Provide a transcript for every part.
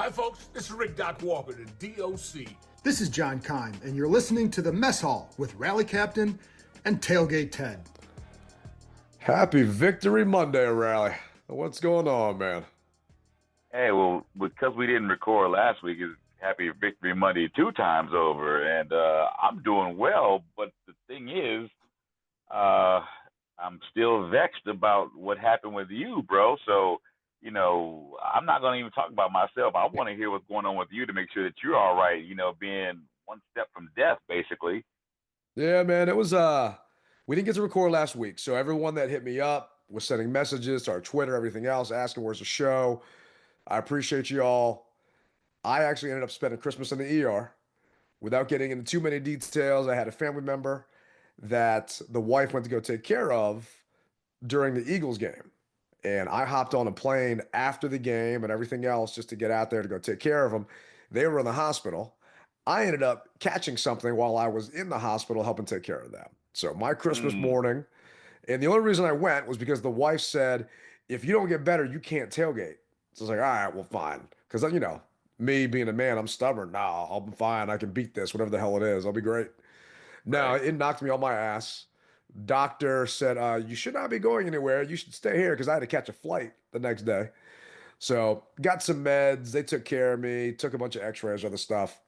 Hi, folks. This is Rick Doc Walker, the DOC. This is John Kime, and you're listening to the Mess Hall with Rally Captain and Tailgate Ted. Happy Victory Monday, Rally. What's going on, man? Hey, well, because we didn't record last week, it's Happy Victory Monday 2 times over, and I'm doing well. But the thing is, I'm still vexed about what happened with you, bro. So, I'm not going to even talk about myself. I want to hear what's going on with you to make sure that you're all right, being one step from death, basically. Yeah, man, it was we didn't get to record last week. So everyone that hit me up was sending messages to our Twitter, everything else, asking where's the show. I appreciate you all. I actually ended up spending Christmas in the ER without getting into too many details. I had a family member that the wife went to go take care of during the Eagles game. And I hopped on a plane after the game and everything else just to get out there to go take care of them. They were in the hospital. I ended up catching something while I was in the hospital helping take care of them. So my Christmas morning, and the only reason I went was because the wife said, if you don't get better, you can't tailgate. So I was like, all right, well, fine. Because, me being a man, I'm stubborn. Nah, I'll be fine. I can beat this, whatever the hell it is. I'll be great. No, it knocked me on my ass. Doctor said, you should not be going anywhere. You should stay here because I had to catch a flight the next day. So got some meds. They took care of me, took a bunch of x-rays, other stuff.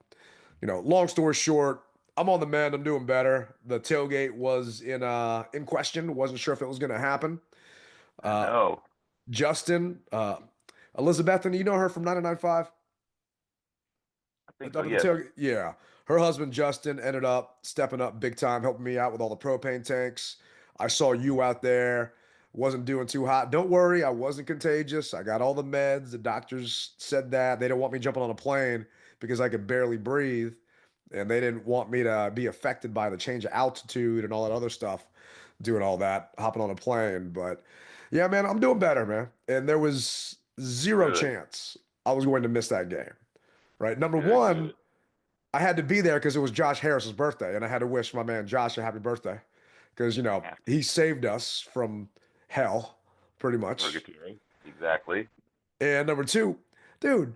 Long story short, I'm on the mend. I'm doing better. The tailgate was in question. Wasn't sure if it was going to happen. No. Justin, Elizabeth, and you know her from 99.5? I think so, yes. Yeah. Her husband, Justin, ended up stepping up big time, helping me out with all the propane tanks. I saw you out there. Wasn't doing too hot. Don't worry, I wasn't contagious. I got all the meds. The doctors said that. They didn't want me jumping on a plane because I could barely breathe. And they didn't want me to be affected by the change of altitude and all that other stuff, doing all that, hopping on a plane. But yeah, man, I'm doing better, man. And there was zero Good. chance I was going to miss that game, right? Number Good, one, good. I had to be there because it was Josh Harris's birthday, and I had to wish my man Josh a happy birthday because, he saved us from hell, pretty much. Purgatory. Exactly. And number two, dude,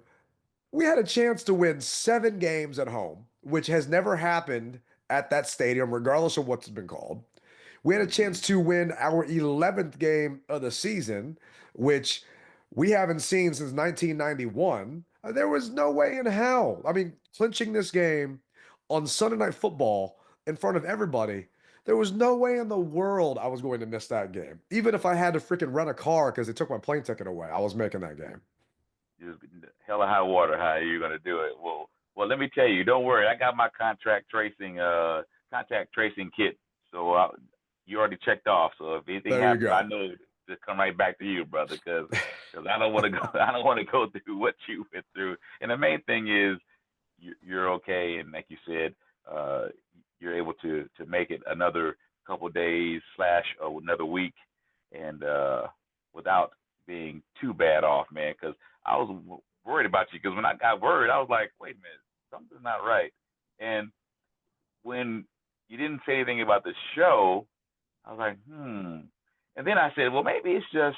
we had a chance to win 7 games at home, which has never happened at that stadium, regardless of what's been called. We had a chance to win our 11th game of the season, which we haven't seen since 1991. There was no way in hell. I mean, clinching this game on Sunday Night Football in front of everybody, there was no way in the world I was going to miss that game. Even if I had to freaking rent a car because they took my plane ticket away, I was making that game. Just hell of high water. How are you going to do it? Well, let me tell you. Don't worry. I got my contact tracing kit. So you already checked off. So if anything happens, I know to come right back to you, brother, because I don't want to go. I don't want to go through what you went through. And the main thing is you're okay, and like you said, you're able to make it another couple days / another week, and without being too bad off, man. Because I was worried about you. Because when I got worried, I was like, wait a minute, something's not right. And when you didn't say anything about the show, I was like, And then I said, well, maybe it's just,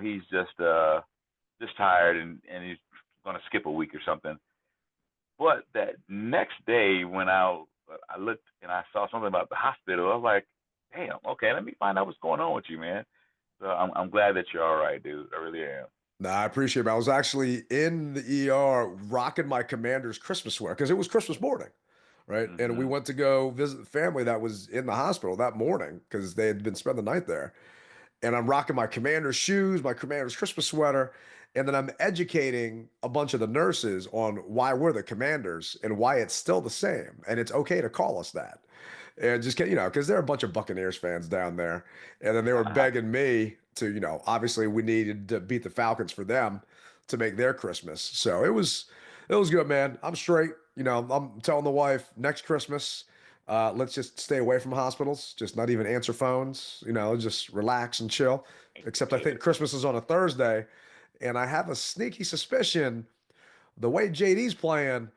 he's just tired and he's going to skip a week or something. But that next day when I looked and I saw something about the hospital, I was like, damn, okay, let me find out what's going on with you, man. So I'm glad that you're all right, dude. I really am. Nah, I appreciate it. I was actually in the ER rocking my Commander's Christmas sweater because it was Christmas morning, right? Mm-hmm. And we went to go visit the family that was in the hospital that morning because they had been spending the night there. And I'm rocking my Commander's shoes, my Commander's Christmas sweater, and then I'm educating a bunch of the nurses on why we're the Commanders and why it's still the same. And it's okay to call us that. And just, because there are a bunch of Buccaneers fans down there. And then they were begging me to, obviously we needed to beat the Falcons for them to make their Christmas. So it was good, man. I'm straight. I'm telling the wife next Christmas, let's just stay away from hospitals, just not even answer phones, just relax and chill. Except I think Christmas is on a Thursday. And I have a sneaky suspicion the way JD's playing,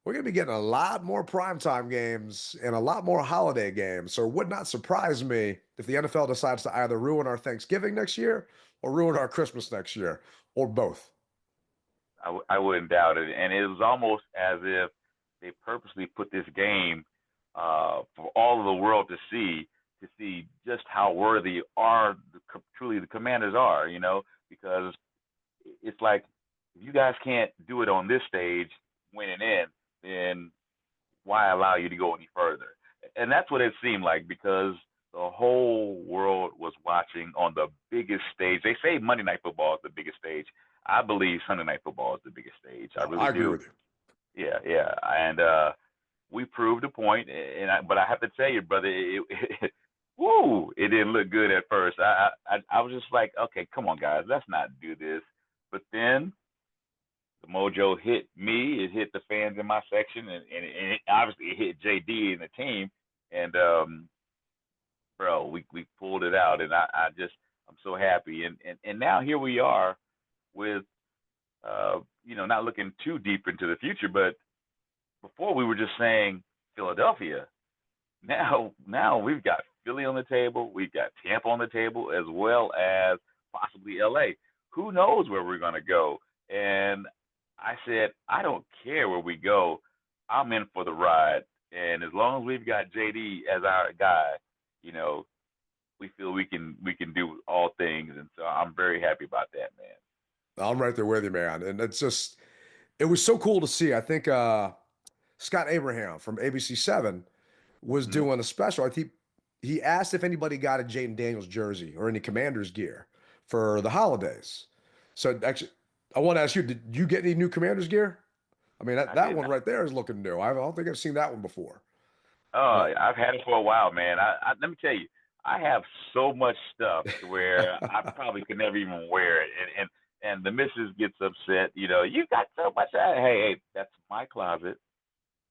we're going to be getting a lot more primetime games and a lot more holiday games. So it would not surprise me if the NFL decides to either ruin our Thanksgiving next year or ruin our Christmas next year, or both. I wouldn't doubt it. And it was almost as if they purposely put this game for all of the world to see just how worthy truly the Commanders are, because it's like if you guys can't do it on this stage, winning in, then why allow you to go any further? And that's what it seemed like, because the whole world was watching on the biggest stage. They say Monday Night Football is the biggest stage. I believe Sunday Night Football is the biggest stage. I really do. I agree with you. Yeah. And we proved a point. But I have to tell you, brother, it didn't look good at first. I was just like, okay, come on, guys, let's not do this. But then the mojo hit me. It hit the fans in my section, and obviously it hit JD and the team. And bro, we pulled it out, and I'm so happy. And now here we are with not looking too deep into the future, but before we were just saying Philadelphia. Now we've got Philly on the table, we've got Tampa on the table, as well as possibly LA. Who knows where we're gonna go? And I said, I don't care where we go. I'm in for the ride. And as long as we've got JD as our guy, we feel we can do all things. And so I'm very happy about that, man. I'm right there with you, man. And it was so cool to see. I think Scott Abraham from ABC7 was doing a special. I think he asked if anybody got a Jayden Daniels jersey or any Commanders gear for the holidays. So actually, I want to ask you, did you get any new Commanders gear? I mean, that one right there is looking new. I don't think I've seen that one before. Oh, I've had it for a while, man. Let me tell you, I have so much stuff to where I probably could never even wear it. And the missus gets upset. You got so much. Hey, that's my closet.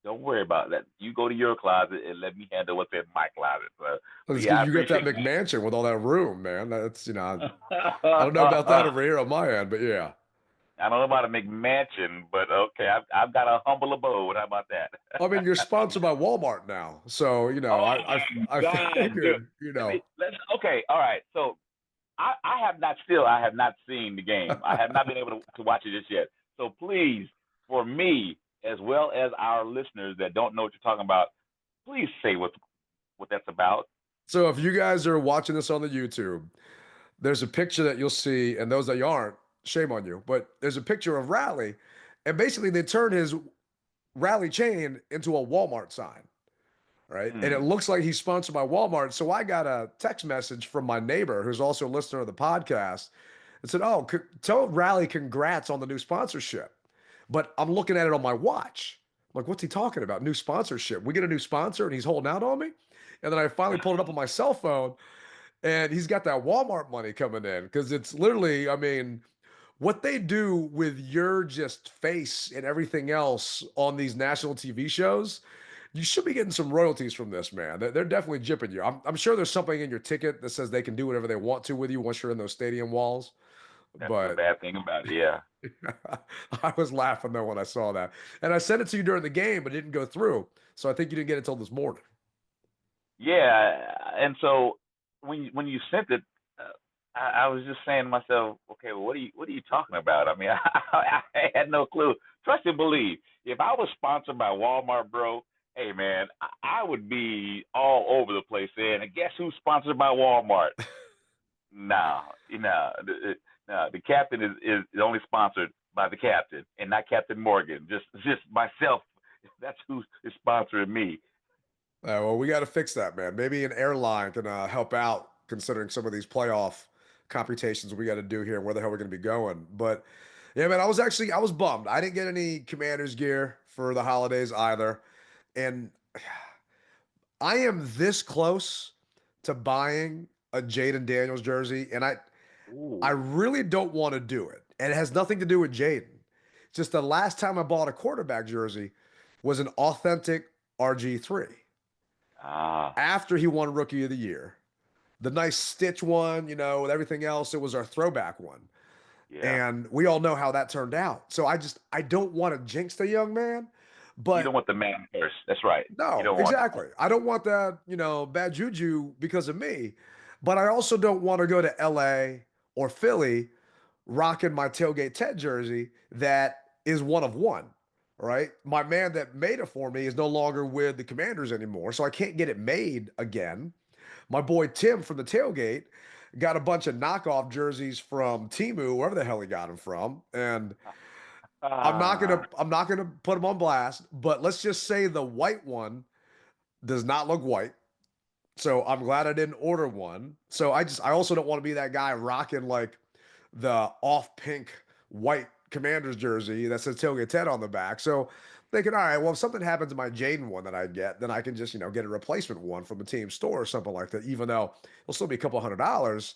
Don't worry about that. You go to your closet and let me handle what's in my closet. So, you get that McMansion with all that room, man. That's I don't know about that over here on my end, but yeah. I don't know about a McMansion, but okay, I've got a humble abode. How about that? I mean, you're sponsored by Walmart now, so I figured, Okay, all right. So I have not seen the game. I have not been able to watch it just yet. So please, for me, as well as our listeners that don't know what you're talking about, please say what that's about. So if you guys are watching this on the YouTube, there's a picture that you'll see, and those that you aren't, shame on you, but there's a picture of Rally, and basically they turned his Rally chain into a Walmart sign, right? And it looks like he's sponsored by Walmart. So I got a text message from my neighbor, who's also a listener of the podcast, and said, "Oh, tell Rally congrats on the new sponsorship." But I'm looking at it on my watch. I'm like, what's he talking about? New sponsorship. We get a new sponsor and he's holding out on me? And then I finally pulled it up on my cell phone, and he's got that Walmart money coming in, because it's literally, I mean, what they do with your just face and everything else on these national TV shows, you should be getting some royalties from this, man. They're definitely jipping you. I'm sure there's something in your ticket that says they can do whatever they want to with you once you're in those stadium walls. That's the bad thing about it, yeah. I was laughing though when I saw that, and I sent it to you during the game, but it didn't go through. So I think you didn't get it until this morning. Yeah, and so when you sent it, I was just saying to myself, okay, well, what are you talking about? I mean, I had no clue. Trust and believe. If I was sponsored by Walmart, bro, hey man, I would be all over the place saying, and guess who's sponsored by Walmart? No, the captain is only sponsored by the captain and not Captain Morgan. Just myself. That's who is sponsoring me. Well, we got to fix that, man. Maybe an airline can help out, considering some of these playoff computations we got to do here and where the hell we're going to be going. But yeah, man, I was bummed. I didn't get any Commanders gear for the holidays either. And I am this close to buying a Jayden Daniels jersey, and I really don't want to do it. And it has nothing to do with Jayden. Just the last time I bought a quarterback jersey was an authentic RG3. After he won Rookie of the Year. The nice stitch one, with everything else, it was our throwback one. Yeah. And we all know how that turned out. So I don't want to jinx the young man, but you don't want the man curse. That's right. No, exactly. I don't want that, bad juju because of me, but I also don't want to go to LA or Philly rocking my Tailgate Ted jersey that is one of one, right? My man that made it for me is no longer with the Commanders anymore, so I can't get it made again. My boy Tim from the tailgate got a bunch of knockoff jerseys from Timu, wherever the hell he got them from, and I'm not gonna put him on blast, but let's just say the white one does not look white. So I'm glad I didn't order one. So I also don't want to be that guy rocking like the off pink white Commanders jersey that says Tailgate Ted on the back. So thinking, all right, well, if something happens to my Jayden one that I get, then I can just, get a replacement one from a team store or something like that, even though it'll still be a couple $100.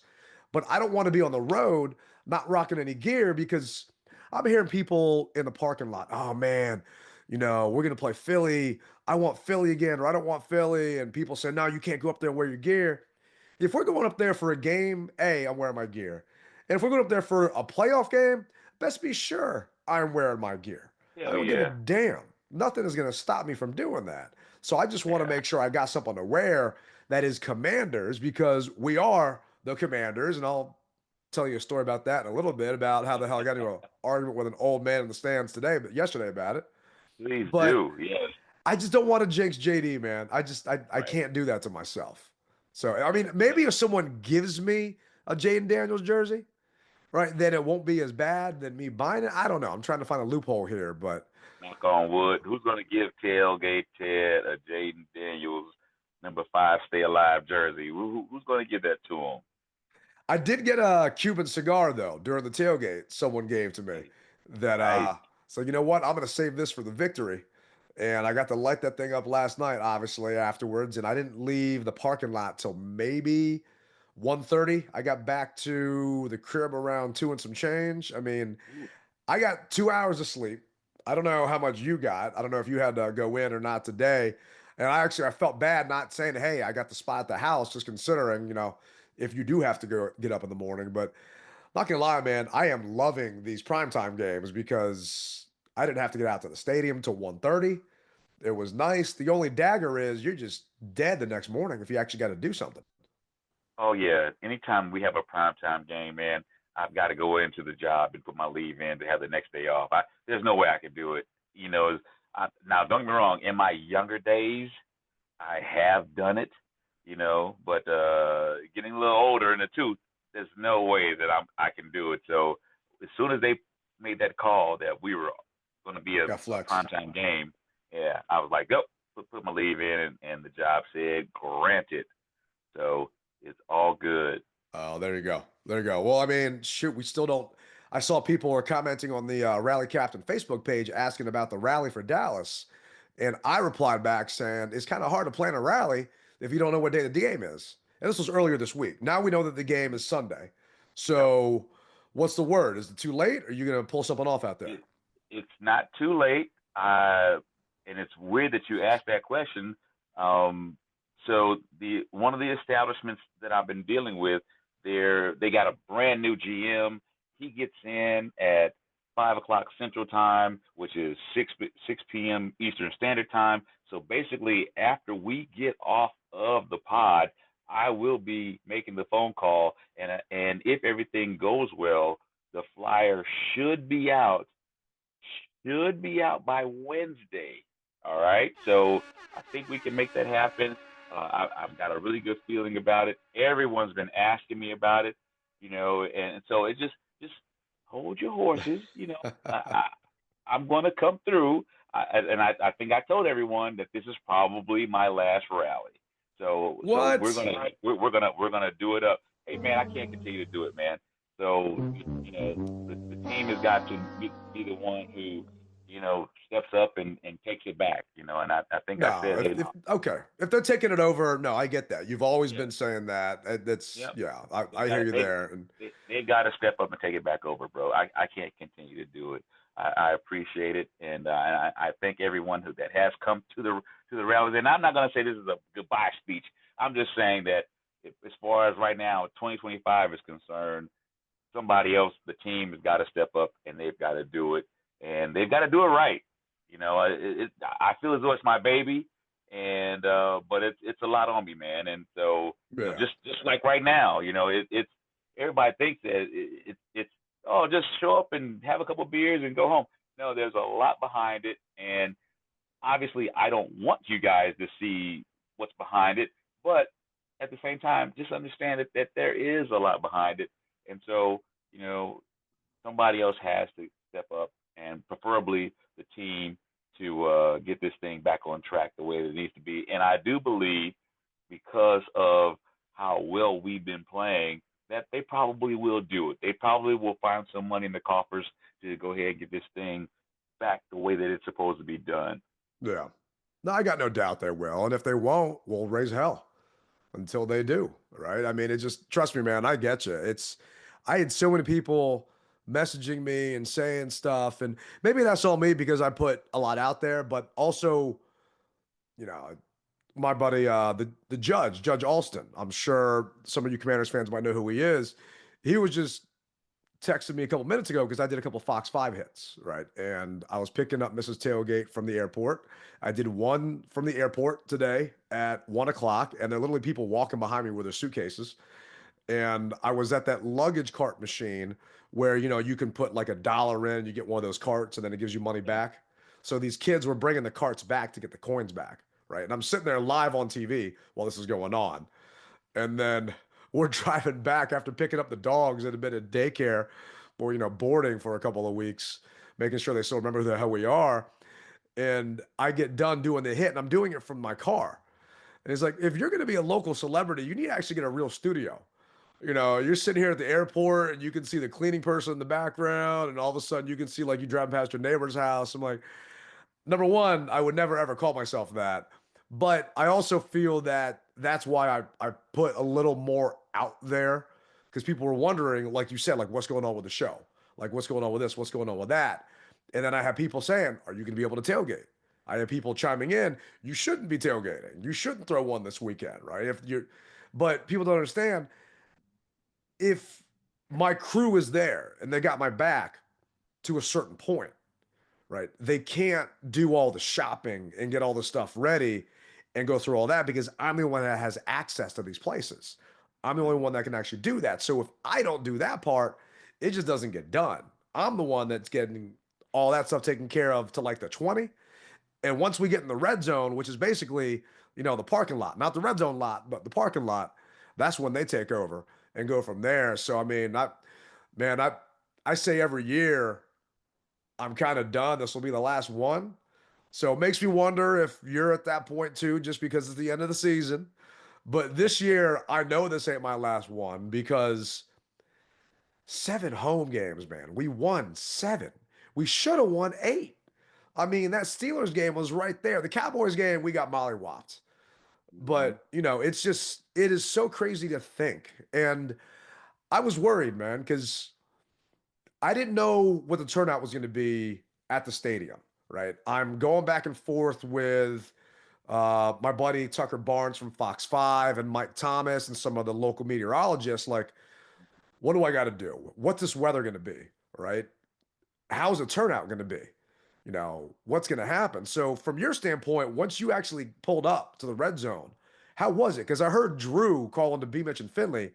But I don't want to be on the road not rocking any gear because I'm hearing people in the parking lot, oh man, we're going to play Philly. I want Philly again, or I don't want Philly. And people say, no, you can't go up there and wear your gear. If we're going up there for a game, I'm wearing my gear. And if we're going up there for a playoff game, best be sure I'm wearing my gear. I Hell don't give a yeah. damn. Nothing is going to stop me from doing that. So I just want to Yeah. make sure I got something to wear that is Commanders because we are the Commanders. And I'll tell you a story about that in a little bit about how the hell I got into an argument with an old man in the stands yesterday about it. Please But do. Yes. I just don't want to jinx JD, man. I Right. can't do that to myself. So I mean, maybe if someone gives me a Jayden Daniels jersey, right, then it won't be as bad than me buying it. I don't know. I'm trying to find a loophole here, but Knock on wood. Who's going to give Tailgate Ted a Jayden Daniels #5 Stay Alive jersey? Who's going to give that to him? I did get a Cuban cigar though during the tailgate. Someone gave to me that Nice. so you know what? I'm gonna save this for the victory. And I got to light that thing up last night, obviously, afterwards. And I didn't leave the parking lot till maybe 1:30. I got back to the crib around 2 and some change. I mean, I got 2 hours of sleep. I don't know how much you got. I don't know if you had to go in or not today. And I felt bad not saying, hey, I got the spot at the house, just considering, if you do have to go get up in the morning. But not gonna lie, man, I am loving these primetime games because I didn't have to get out to the stadium till 1:30. It was nice. The only dagger is you're just dead the next morning if you actually got to do something. Oh yeah. Anytime we have a primetime game, man, I've got to go into the job and put my leave in to have the next day off. There's no way I could do it. Now don't get me wrong. In my younger days, I have done it. But getting a little older in the tooth, there's no way that I can do it. So as soon as they made that call that we were going to be a Got flex. primetime game, yeah, I was like, go put my leave in, and the job said granted. So it's all good. Oh, there you go. There you go. Well, I mean, shoot, we still don't. I saw people were commenting on the Rally Captain Facebook page asking about the rally for Dallas. And I replied back saying it's kind of hard to plan a rally if you don't know what day the game is. And this was earlier this week. Now we know that the game is Sunday. So what's the word? Is it too late? Or are you going to pull something off out there? It's not too late. And it's weird that you asked that question. So one of the establishments that I've been dealing with, they got a brand new GM. He gets in at 5 o'clock Central Time, which is 6 p.m. Eastern Standard Time. So basically, after we get off of the pod, I will be making the phone call, and if everything goes well, the flyer should be out by Wednesday. All right, so I think we can make that happen. I've got a really good feeling about it. Everyone's been asking me about it, and so it just hold your horses. I'm going to come through, I think I told everyone that this is probably my last rally. So What? we're gonna do it up. Hey man, I can't continue to do it, man. So the team has got to be the one who steps up and takes it back. And I think I said, if they're taking it over, no, I get that. You've always been saying that. I hear you there. And they've got to step up and take it back over, bro. I can't continue to do it. I appreciate it, and I thank everyone that has come to the rallies. And I'm not going to say this is a goodbye speech. I'm just saying that as far as right now, 2025 is concerned, somebody else, the team has got to step up, and they've got to do it, and they've got to do it right. I feel as though it's my baby, and but it's a lot on me, man. And so just like right now, it's everybody thinks that it's just show up and have a couple beers and go home. no, there's a lot behind it, and obviously I don't want you guys to see what's behind it, but at the same time, just understand that there is a lot behind it, and so somebody else has to step up, and preferably the team to get this thing back on track the way it needs to be. And I do believe, because of how well we've been playing, that they probably will do it. They probably will find some money in the coffers to go ahead and get this thing back the way that it's supposed to be done. Yeah. No, I got no doubt they will. And if they won't, we'll raise hell until they do. Right. I mean, it just, trust me, man, I get you. I had so many people messaging me and saying stuff. And maybe that's all me because I put a lot out there, but also, you know, my buddy, the Judge Alston. I'm sure some of you Commanders fans might know who he is. He was just texted me a couple minutes ago because I did a couple Fox 5 hits, right? And I was picking up Mrs. Tailgate from the airport. I did one from the airport today at 1 o'clock, and there are literally people walking behind me with their suitcases. And I was at that luggage cart machine where, you can put like $1 in, you get one of those carts, and then it gives you money back. So these kids were bringing the carts back to get the coins back, right? And I'm sitting there live on TV while this is going on. And then we're driving back after picking up the dogs that had been at daycare or, boarding for a couple of weeks, making sure they still remember who the hell we are. And I get done doing the hit, and I'm doing it from my car. And he's like, if you're going to be a local celebrity, you need to actually get a real studio. You're sitting here at the airport and you can see the cleaning person in the background, and all of a sudden you can see like you driving past your neighbor's house. I'm like, number one, I would never ever call myself that. But I also feel that that's why I put a little more out there, because people were wondering, like you said, like what's going on with the show? Like what's going on with this? What's going on with that? And then I have people saying, are you going to be able to tailgate? I have people chiming in, you shouldn't be tailgating. You shouldn't throw one this weekend, right? But people don't understand, if my crew is there and they got my back to a certain point, right? They can't do all the shopping and get all the stuff ready and go through all that because I'm the one that has access to these places. I'm the only one that can actually do that. So if I don't do that part, it just doesn't get done. I'm the one that's getting all that stuff taken care of to like the 20. And once we get in the red zone, which is basically, the parking lot, not the red zone lot, but the parking lot, that's when they take over and go from there. So, I mean, I say every year I'm kind of done. This will be the last one. So it makes me wonder if you're at that point too, just because it's the end of the season. But this year, I know this ain't my last one because 7 home games, man. We won 7. We should have won 8. I mean, that Steelers game was right there. The Cowboys game, we got mollywopped. But, it is so crazy to think. And I was worried, man, because I didn't know what the turnout was going to be at the stadium, right? I'm going back and forth with my buddy Tucker Barnes from Fox 5 and Mike Thomas and some of the local meteorologists. Like, what do I got to do? What's this weather going to be, right? How's the turnout going to be? What's going to happen? So from your standpoint, once you actually pulled up to the red zone, how was it? Because I heard Drew calling to B. Mitch and Finley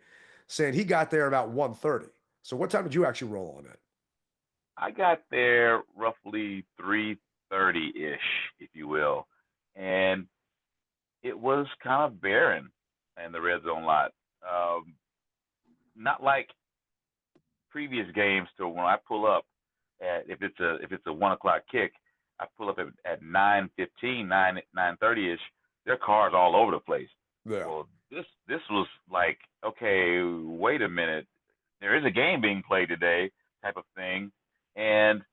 saying he got there about 1:30. So what time did you actually roll on it? I got there roughly 3:30-ish, if you will. And it was kind of barren in the red zone lot. Not like previous games to when I pull up if it's a 1 o'clock kick, I pull up at 9:15, 9:30-ish. There are cars all over the place. Yeah. Well, this was like, okay, wait a minute. There is a game being played today, type of thing. And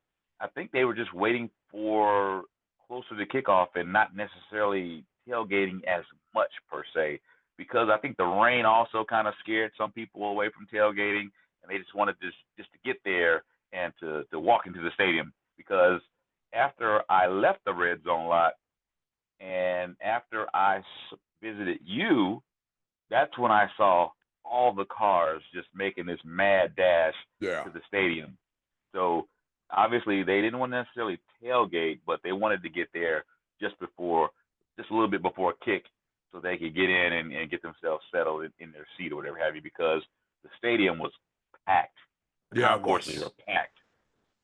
I think they were just waiting for closer to kickoff and not necessarily tailgating as much per se, because I think the rain also kind of scared some people away from tailgating, and they just wanted just to get there and to walk into the stadium. Because after I left the red zone lot and after I visited you, that's when I saw all the cars just making this mad dash to the stadium. So obviously they didn't want to necessarily tailgate, but they wanted to get there just a little bit before kick, so they could get in and get themselves settled in their seat or whatever have you, because the stadium was packed. The concourses were packed.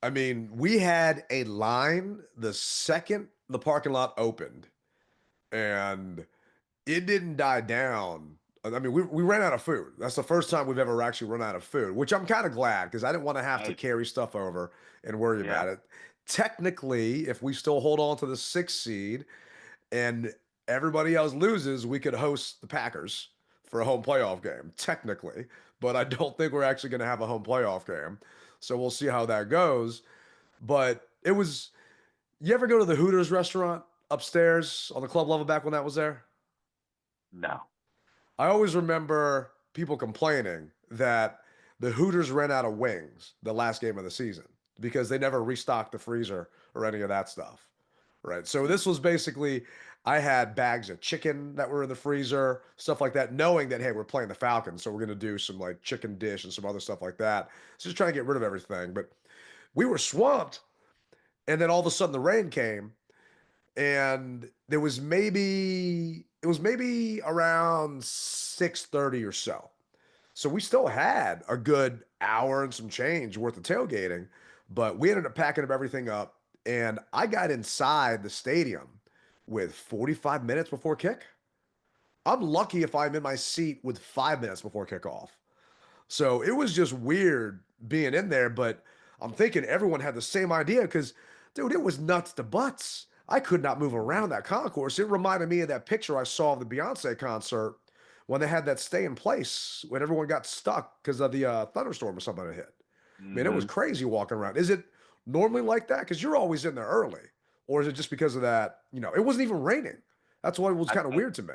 I mean, we had a line the second the parking lot opened, and it didn't die down. I mean, we ran out of food. That's the first time we've ever actually run out of food, which I'm kind of glad because I didn't want to have to Nice. carry stuff over and worry Yeah. about it. Technically, if we still hold on to the 6th seed and everybody else loses, we could host the Packers for a home playoff game, technically. But I don't think we're actually going to have a home playoff game. So we'll see how that goes. But it was, you ever go to the Hooters restaurant upstairs on the club level back when that was there? No. I always remember people complaining that the Hooters ran out of wings the last game of the season because they never restocked the freezer or any of that stuff. Right. So this was basically, I had bags of chicken that were in the freezer, stuff like that, knowing that, hey, we're playing the Falcons. So we're going to do some like chicken dish and some other stuff like that. So just trying to get rid of everything. But we were swamped. And then all of a sudden the rain came, and it was maybe around 6:30 or so. So we still had a good hour and some change worth of tailgating, but we ended up packing up everything up, and I got inside the stadium with 45 minutes before kick. I'm lucky if I'm in my seat with 5 minutes before kickoff. So it was just weird being in there, but I'm thinking everyone had the same idea because, dude, it was nuts to butts. I could not move around that concourse. It reminded me of that picture I saw of the Beyonce concert when they had that stay in place when everyone got stuck because of the thunderstorm or something that hit. I mean, it was Hmm. crazy walking around. Is it normally like that? Because you're always in there early. Or is it just because of that? It wasn't even raining. That's what was I kind of think weird to me.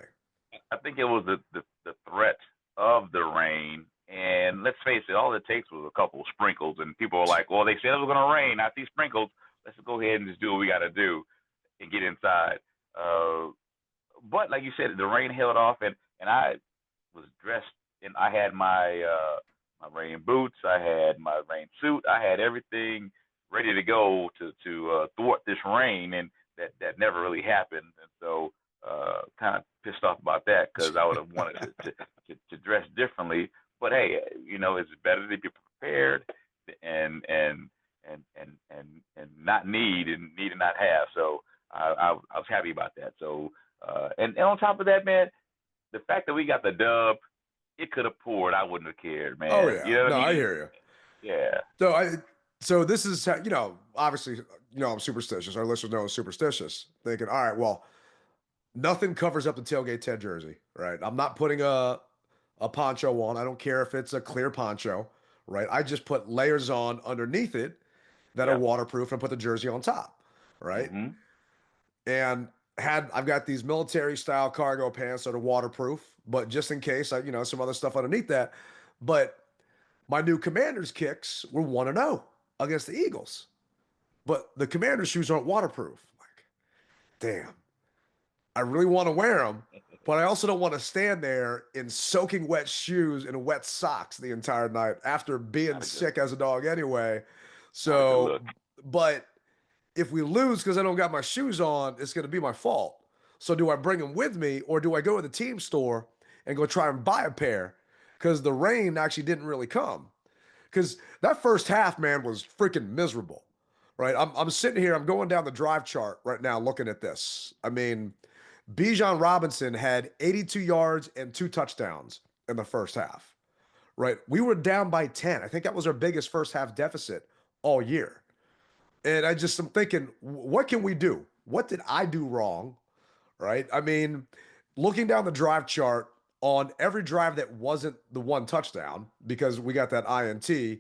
I think it was the threat of the rain. And let's face it, all it takes was a couple of sprinkles, and people are like, "Well, they said it was going to rain. Not these sprinkles. Let's go ahead and just do what we got to do and get inside." Uh, but like you said, the rain held off, and I was dressed, and I had my rain boots, I had my rain suit, I had everything ready to go to thwart this rain, and that never really happened, and so kind of pissed off about that because I would have wanted to dress differently. But hey, it's better to be prepared and not need and not have. So I was happy about that. So and on top of that, man, the fact that we got the dub, it could have poured. I wouldn't have cared, Oh, man. You yeah. know what No, I I mean? hear you. Yeah. So this is how, obviously, I'm superstitious. Our listeners know I'm superstitious. Thinking, all right, well, nothing covers up the tailgate Ted jersey, right? I'm not putting a poncho on. I don't care if it's a clear poncho, right? I just put layers on underneath it that are Yep. waterproof and put the jersey on top, right? Mhm. And I've got these military style cargo pants that are waterproof, but just in case, some other stuff underneath that. But my new Commanders kicks were 1-0 against the Eagles, but the Commanders shoes aren't waterproof. Like, damn, I really want to wear them, but I also don't want to stand there in soaking wet shoes and wet socks the entire night after being Not a good sick as a dog anyway. not a good So, look. but if we lose because I don't got my shoes on, it's going to be my fault. So do I bring them with me, or do I go to the team store and go try and buy a pair? Because the rain actually didn't really come. Because that first half, man, was freaking miserable, right? I'm sitting here, I'm going down the drive chart right now looking at this. I mean, Bijan Robinson had 82 yards and 2 touchdowns in the first half, right? We were down by 10. I think that was our biggest first half deficit all year. And I'm thinking, what can we do? What did I do wrong? Right? I mean, looking down the drive chart on every drive that wasn't the 1 touchdown, because we got that INT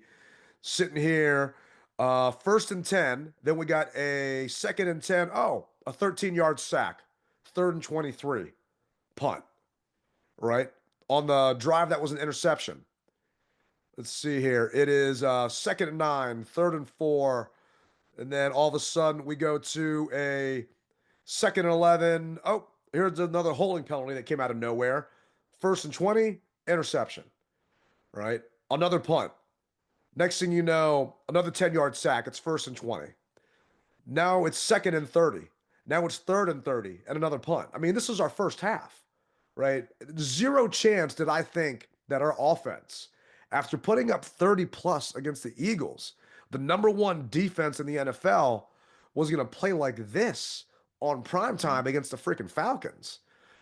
sitting here, first and 10, then we got a second and 10. Oh, a 13-yard sack, third and 23, punt, right? On the drive that was an interception. Let's see here. It is second and 9, third and 4. And then all of a sudden we go to a second and 11. Oh, here's another holding penalty that came out of nowhere. First and 20, interception, right? Another punt. Next thing you know, another 10-yard sack. It's first and 20. Now it's second and 30. Now it's third and 30 and another punt. I mean, this is our first half, right? Zero chance did I think that our offense, after putting up 30 plus against the Eagles, the number one defense in the NFL was going to play like this on prime time against the freaking Falcons,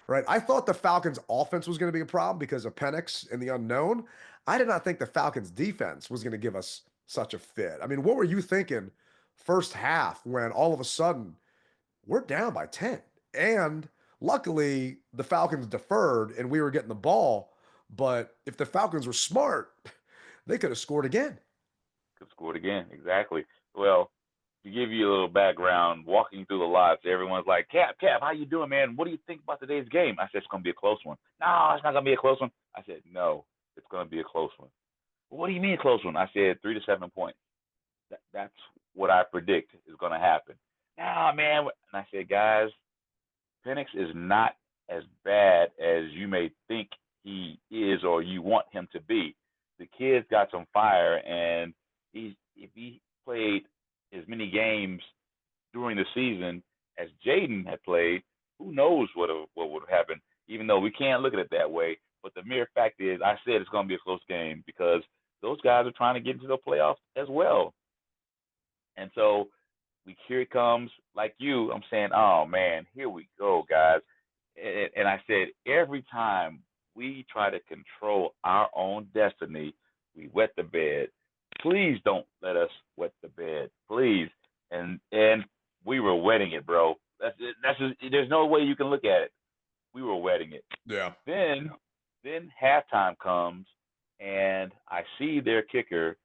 right? I thought the Falcons offense was going to be a problem because of Penix and the unknown. I did not think the Falcons defense was going to give us such a fit. I mean, what were you thinking first half when all of a sudden we're down by 10? And luckily the Falcons deferred and we were getting the ball. But if the Falcons were smart, they could have scored again. Could have scored again, exactly. Well, to give you a little background, walking through the lots, everyone's like, Cap, how you doing, man? What do you think about today's game? I said, it's going to be a close one. No, it's not going to be a close one. I said, no, it's going to be a close one. Well, what do you mean a close one? I said 3 to 7 points. That's what I predict is going to happen. Nah, man. And I said, guys, Penix is not as bad as you may think he is or you want him to be. The kid's got some fire, and if he played as many games during the season as Jayden had played, who knows what would happen, even though we can't look at it that way. But the mere fact is, I said it's going to be a close game because those guys are trying to get into the playoffs as well. And so here it comes, like you, I'm saying, oh, man, here we go, guys. And I said, every time we try to control our own destiny, we wet the bed. Please don't let us wet the bed, please. And we were wetting it, bro. That's just, there's no way you can look at it. We were wetting it. Yeah. Then halftime comes, and I see their kicker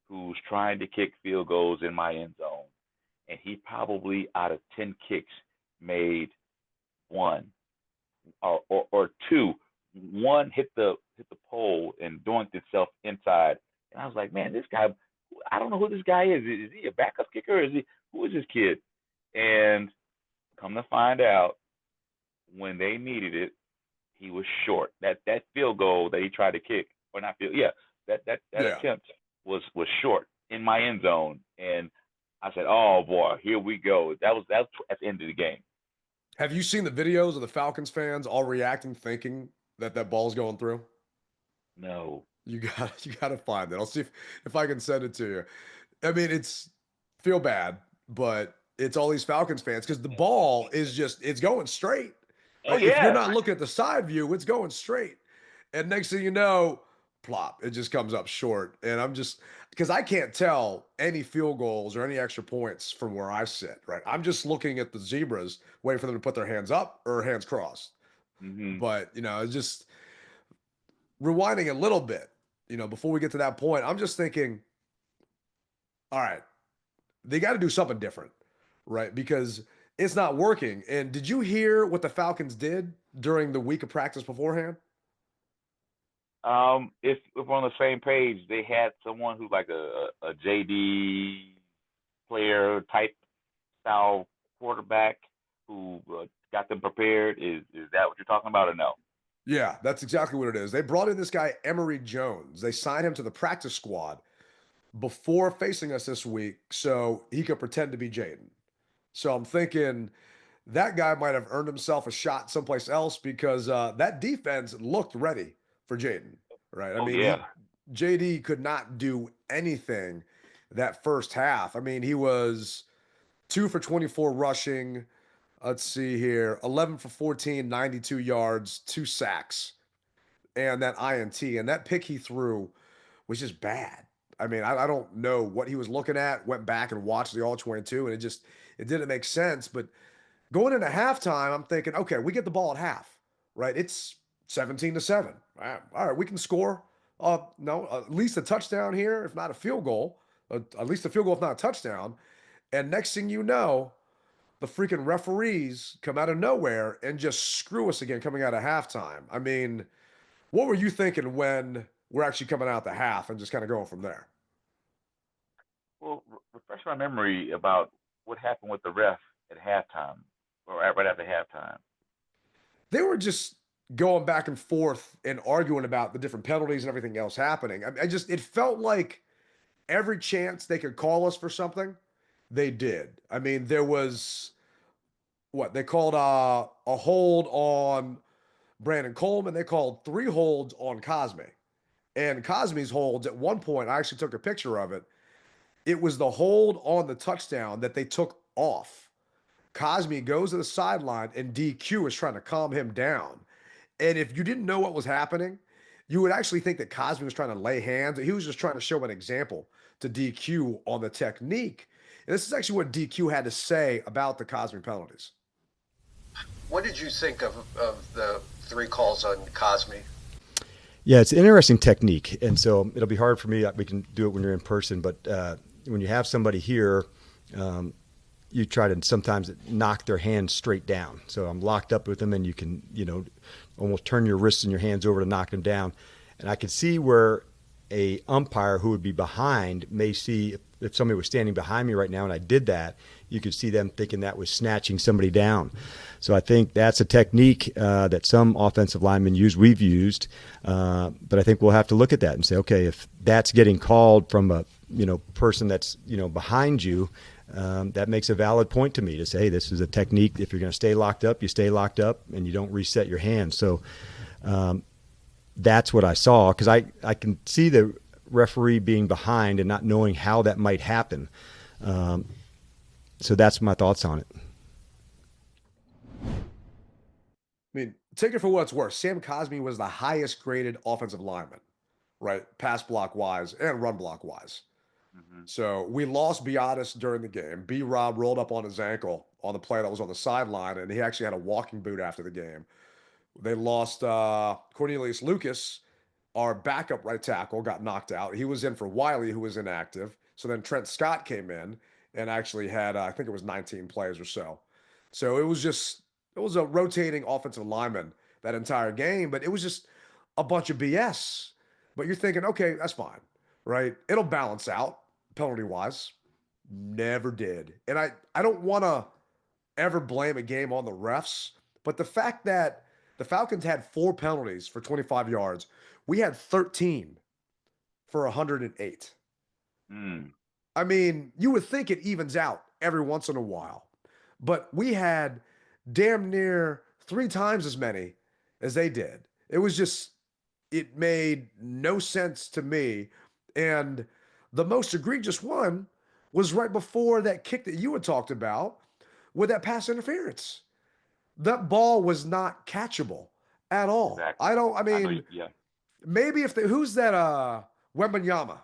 who's trying to kick field goals in my end zone. And he probably, out of 10 kicks, made one or two. One hit the pole and doinked itself inside. And I was like, man, this guy, I don't know who this guy is. Is he a backup kicker? Who is this kid? And come to find out, when they needed it, he was short. That field goal that he tried to kick, or not field, that attempt was short in my end zone. And I said, oh boy, here we go. That was at the end of the game. Have you seen the videos of the Falcons fans all reacting, thinking that ball's going through? No. You gotta find it. I'll see if I can send it to you. I mean, feel bad, but it's all these Falcons fans because the ball is it's going straight. Oh, If you're not looking at the side view, it's going straight. And next thing you know, plop, it just comes up short. And I'm just, because I can't tell any field goals or any extra points from where I sit, right? I'm just looking at the zebras, waiting for them to put their hands up or hands crossed. Mm-hmm. But, it's just rewinding a little bit, before we get to that point, I'm just thinking, all right, they got to do something different, right? Because it's not working. And did you hear what the Falcons did during the week of practice beforehand? If we're on the same page, they had someone who's like a JD player type style quarterback who got them prepared. Is that what you're talking about, or no? Yeah, that's exactly what it is. They brought in this guy, Emory Jones. They signed him to the practice squad before facing us this week so he could pretend to be Jayden. So I'm thinking that guy might have earned himself a shot someplace else because that defense looked ready for Jayden, right? I mean, JD could not do anything that first half. I mean, he was 2 for 24 rushing. Let's see here. 11 for 14, 92 yards, 2 sacks, and that INT. And that pick he threw was just bad. I mean, I don't know what he was looking at. Went back and watched the All-22, and it didn't make sense. But going into halftime, I'm thinking, okay, we get the ball at half, right? It's 17-7. All right, we can score. No, at least a touchdown here, if not a field goal. At least a field goal, if not a touchdown. And next thing you know, the freaking referees come out of nowhere and just screw us again coming out of halftime. I mean, what were you thinking when we're actually coming out the half and just kind of going from there? Well, refresh my memory about what happened with the ref at halftime or right after halftime. They were just going back and forth and arguing about the different penalties and everything else happening. It felt like every chance they could call us for something, they did. I mean, there was they called a hold on Brandon Coleman. They called 3 holds on Cosme. And Cosme's holds at one point, I actually took a picture of it. It was the hold on the touchdown that they took off. Cosme goes to the sideline, and DQ is trying to calm him down. And if you didn't know what was happening, you would actually think that Cosme was trying to lay hands. He was just trying to show an example to DQ on the technique. And this is actually what DQ had to say about the Cosme penalties. What did you think of the 3 calls on Cosme? Yeah, it's an interesting technique. And so it'll be hard for me. We can do it when you're in person. But when you have somebody here, you try to sometimes knock their hands straight down. So I'm locked up with them, and you can, almost turn your wrists and your hands over to knock them down. And I could see where a umpire who would be behind may see if somebody was standing behind me right now and I did that, you could see them thinking that was snatching somebody down. So I think that's a technique that some offensive linemen use, we've used. But I think we'll have to look at that and say, okay, if that's getting called from a person that's behind you, that makes a valid point to me to say, hey, this is a technique. If you're going to stay locked up, you stay locked up and you don't reset your hands. So that's what I saw, because I can see the referee being behind and not knowing how that might happen. So that's my thoughts on it. I mean, take it for what it's worth. Sam Cosme was the highest graded offensive lineman, right? Pass block wise and run block wise. Mm-hmm. So we lost Biotis during the game. B-Rob rolled up on his ankle on the play that was on the sideline, and he actually had a walking boot after the game. They lost Cornelius Lucas, our backup right tackle, got knocked out. He was in for Wiley, who was inactive. So then Trent Scott came in and actually had, I think it was 19 plays or so. So it was a rotating offensive lineman that entire game, but it was just a bunch of BS. But you're thinking, okay, that's fine, right? It'll balance out penalty-wise. Never did. And I don't want to ever blame a game on the refs, but the fact that the Falcons had 4 penalties for 25 yards, we had 13 for 108. I mean, you would think it evens out every once in a while, but we had damn near 3 times as many as they did. It made no sense to me. And the most egregious one was right before that kick that you had talked about with that pass interference. That ball was not catchable at all. Exactly. Maybe who's that Wembanyama,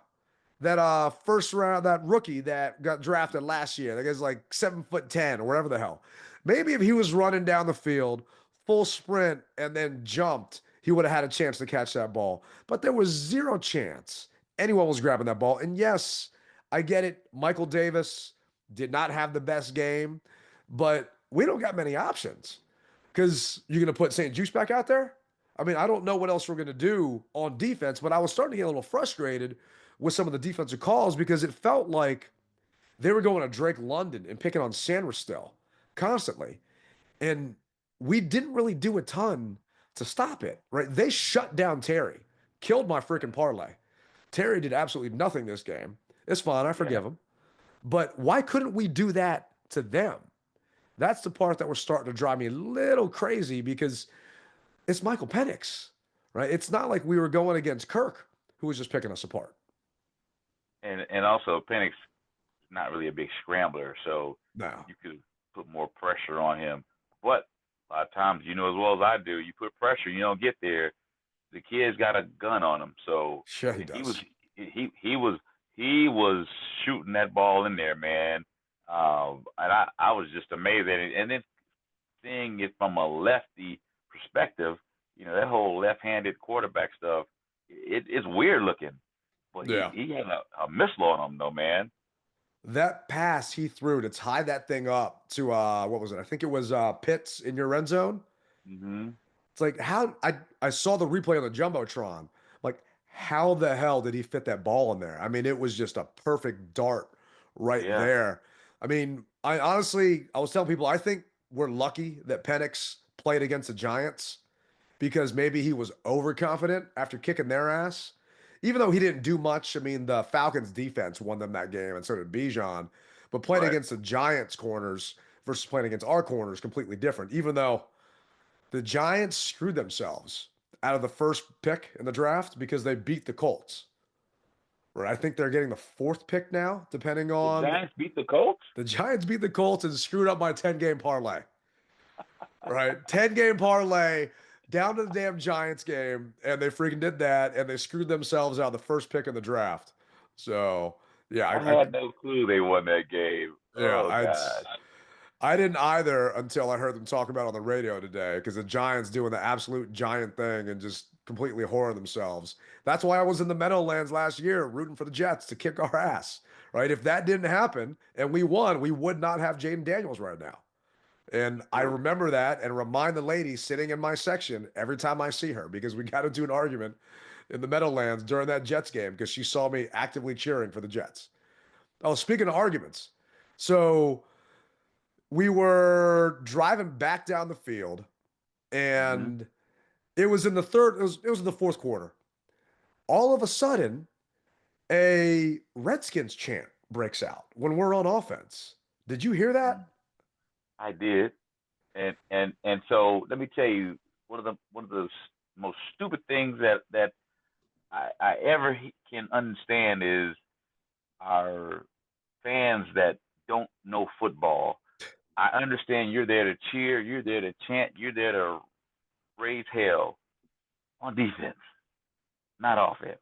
that first round, that rookie that got drafted last year, that guy's like 7'10" or whatever the hell. Maybe if he was running down the field, full sprint, and then jumped, he would have had a chance to catch that ball. But there was zero chance anyone was grabbing that ball. And yes, I get it. Michael Davis did not have the best game, but we don't got many options, because you're going to put St. Juice back out there? I mean, I don't know what else we're going to do on defense, but I was starting to get a little frustrated with some of the defensive calls, because it felt like they were going to Drake London and picking on Sanders still constantly. And we didn't really do a ton to stop it, right? They shut down Terry, killed my freaking parlay. Terry did absolutely nothing this game. It's fine. I forgive him. But why couldn't we do that to them? That's the part that was starting to drive me a little crazy, because it's Michael Penix, right? It's not like we were going against Kirk, who was just picking us apart. And also Penix is not really a big scrambler, so no. You could put more pressure on him. But a lot of times, as well as I do, you put pressure, you don't get there. The kid's got a gun on him, so sure he does. He was shooting that ball in there, man. And I was just amazed at it. And then seeing it from a lefty perspective, that whole left-handed quarterback stuff, it's weird looking. But he had a missile on him, though, man. That pass he threw to tie that thing up to, what was it? I think it was Pitts in your end zone. Mm-hmm. It's like, how I saw the replay on the Jumbotron. Like, how the hell did he fit that ball in there? I mean, it was just a perfect dart right there. I mean, I was telling people, I think we're lucky that Penix played against the Giants, because maybe he was overconfident after kicking their ass. Even though he didn't do much, I mean, the Falcons defense won them that game, and so did Bijan. But playing against the Giants corners versus playing against our corners, completely different. Even though the Giants screwed themselves out of the first pick in the draft because they beat the Colts, Right? I think they're getting the 4th pick now, depending The on Giants beat the Colts? the Giants beat the Colts and screwed up my 10-game parlay. Right? 10-game parlay down to the damn Giants game, and they freaking did that, and they screwed themselves out of the 1st pick in the draft. So, yeah, I had no clue they won that game. yeah, Oh, gosh. I didn't either until I heard them talk about it on the radio today, because the Giants doing the absolute giant thing and just completely whoring themselves. That's why I was in the Meadowlands last year rooting for the Jets to kick our ass, right? If that didn't happen and we won, we would not have Jayden Daniels right now. And I remember that and remind the lady sitting in my section every time I see her, because we got into an argument in the Meadowlands during that Jets game because she saw me actively cheering for the Jets. Oh, speaking of arguments, so we were driving back down the field, and it was in the it was in the 4th quarter. All of a sudden, a Redskins chant breaks out when we're on offense. Did you hear that? I did. And so let me tell you, one of the most stupid things that I ever can understand is our fans that don't know football. I understand you're there to cheer, you're there to chant, you're there to raise hell on defense, not offense.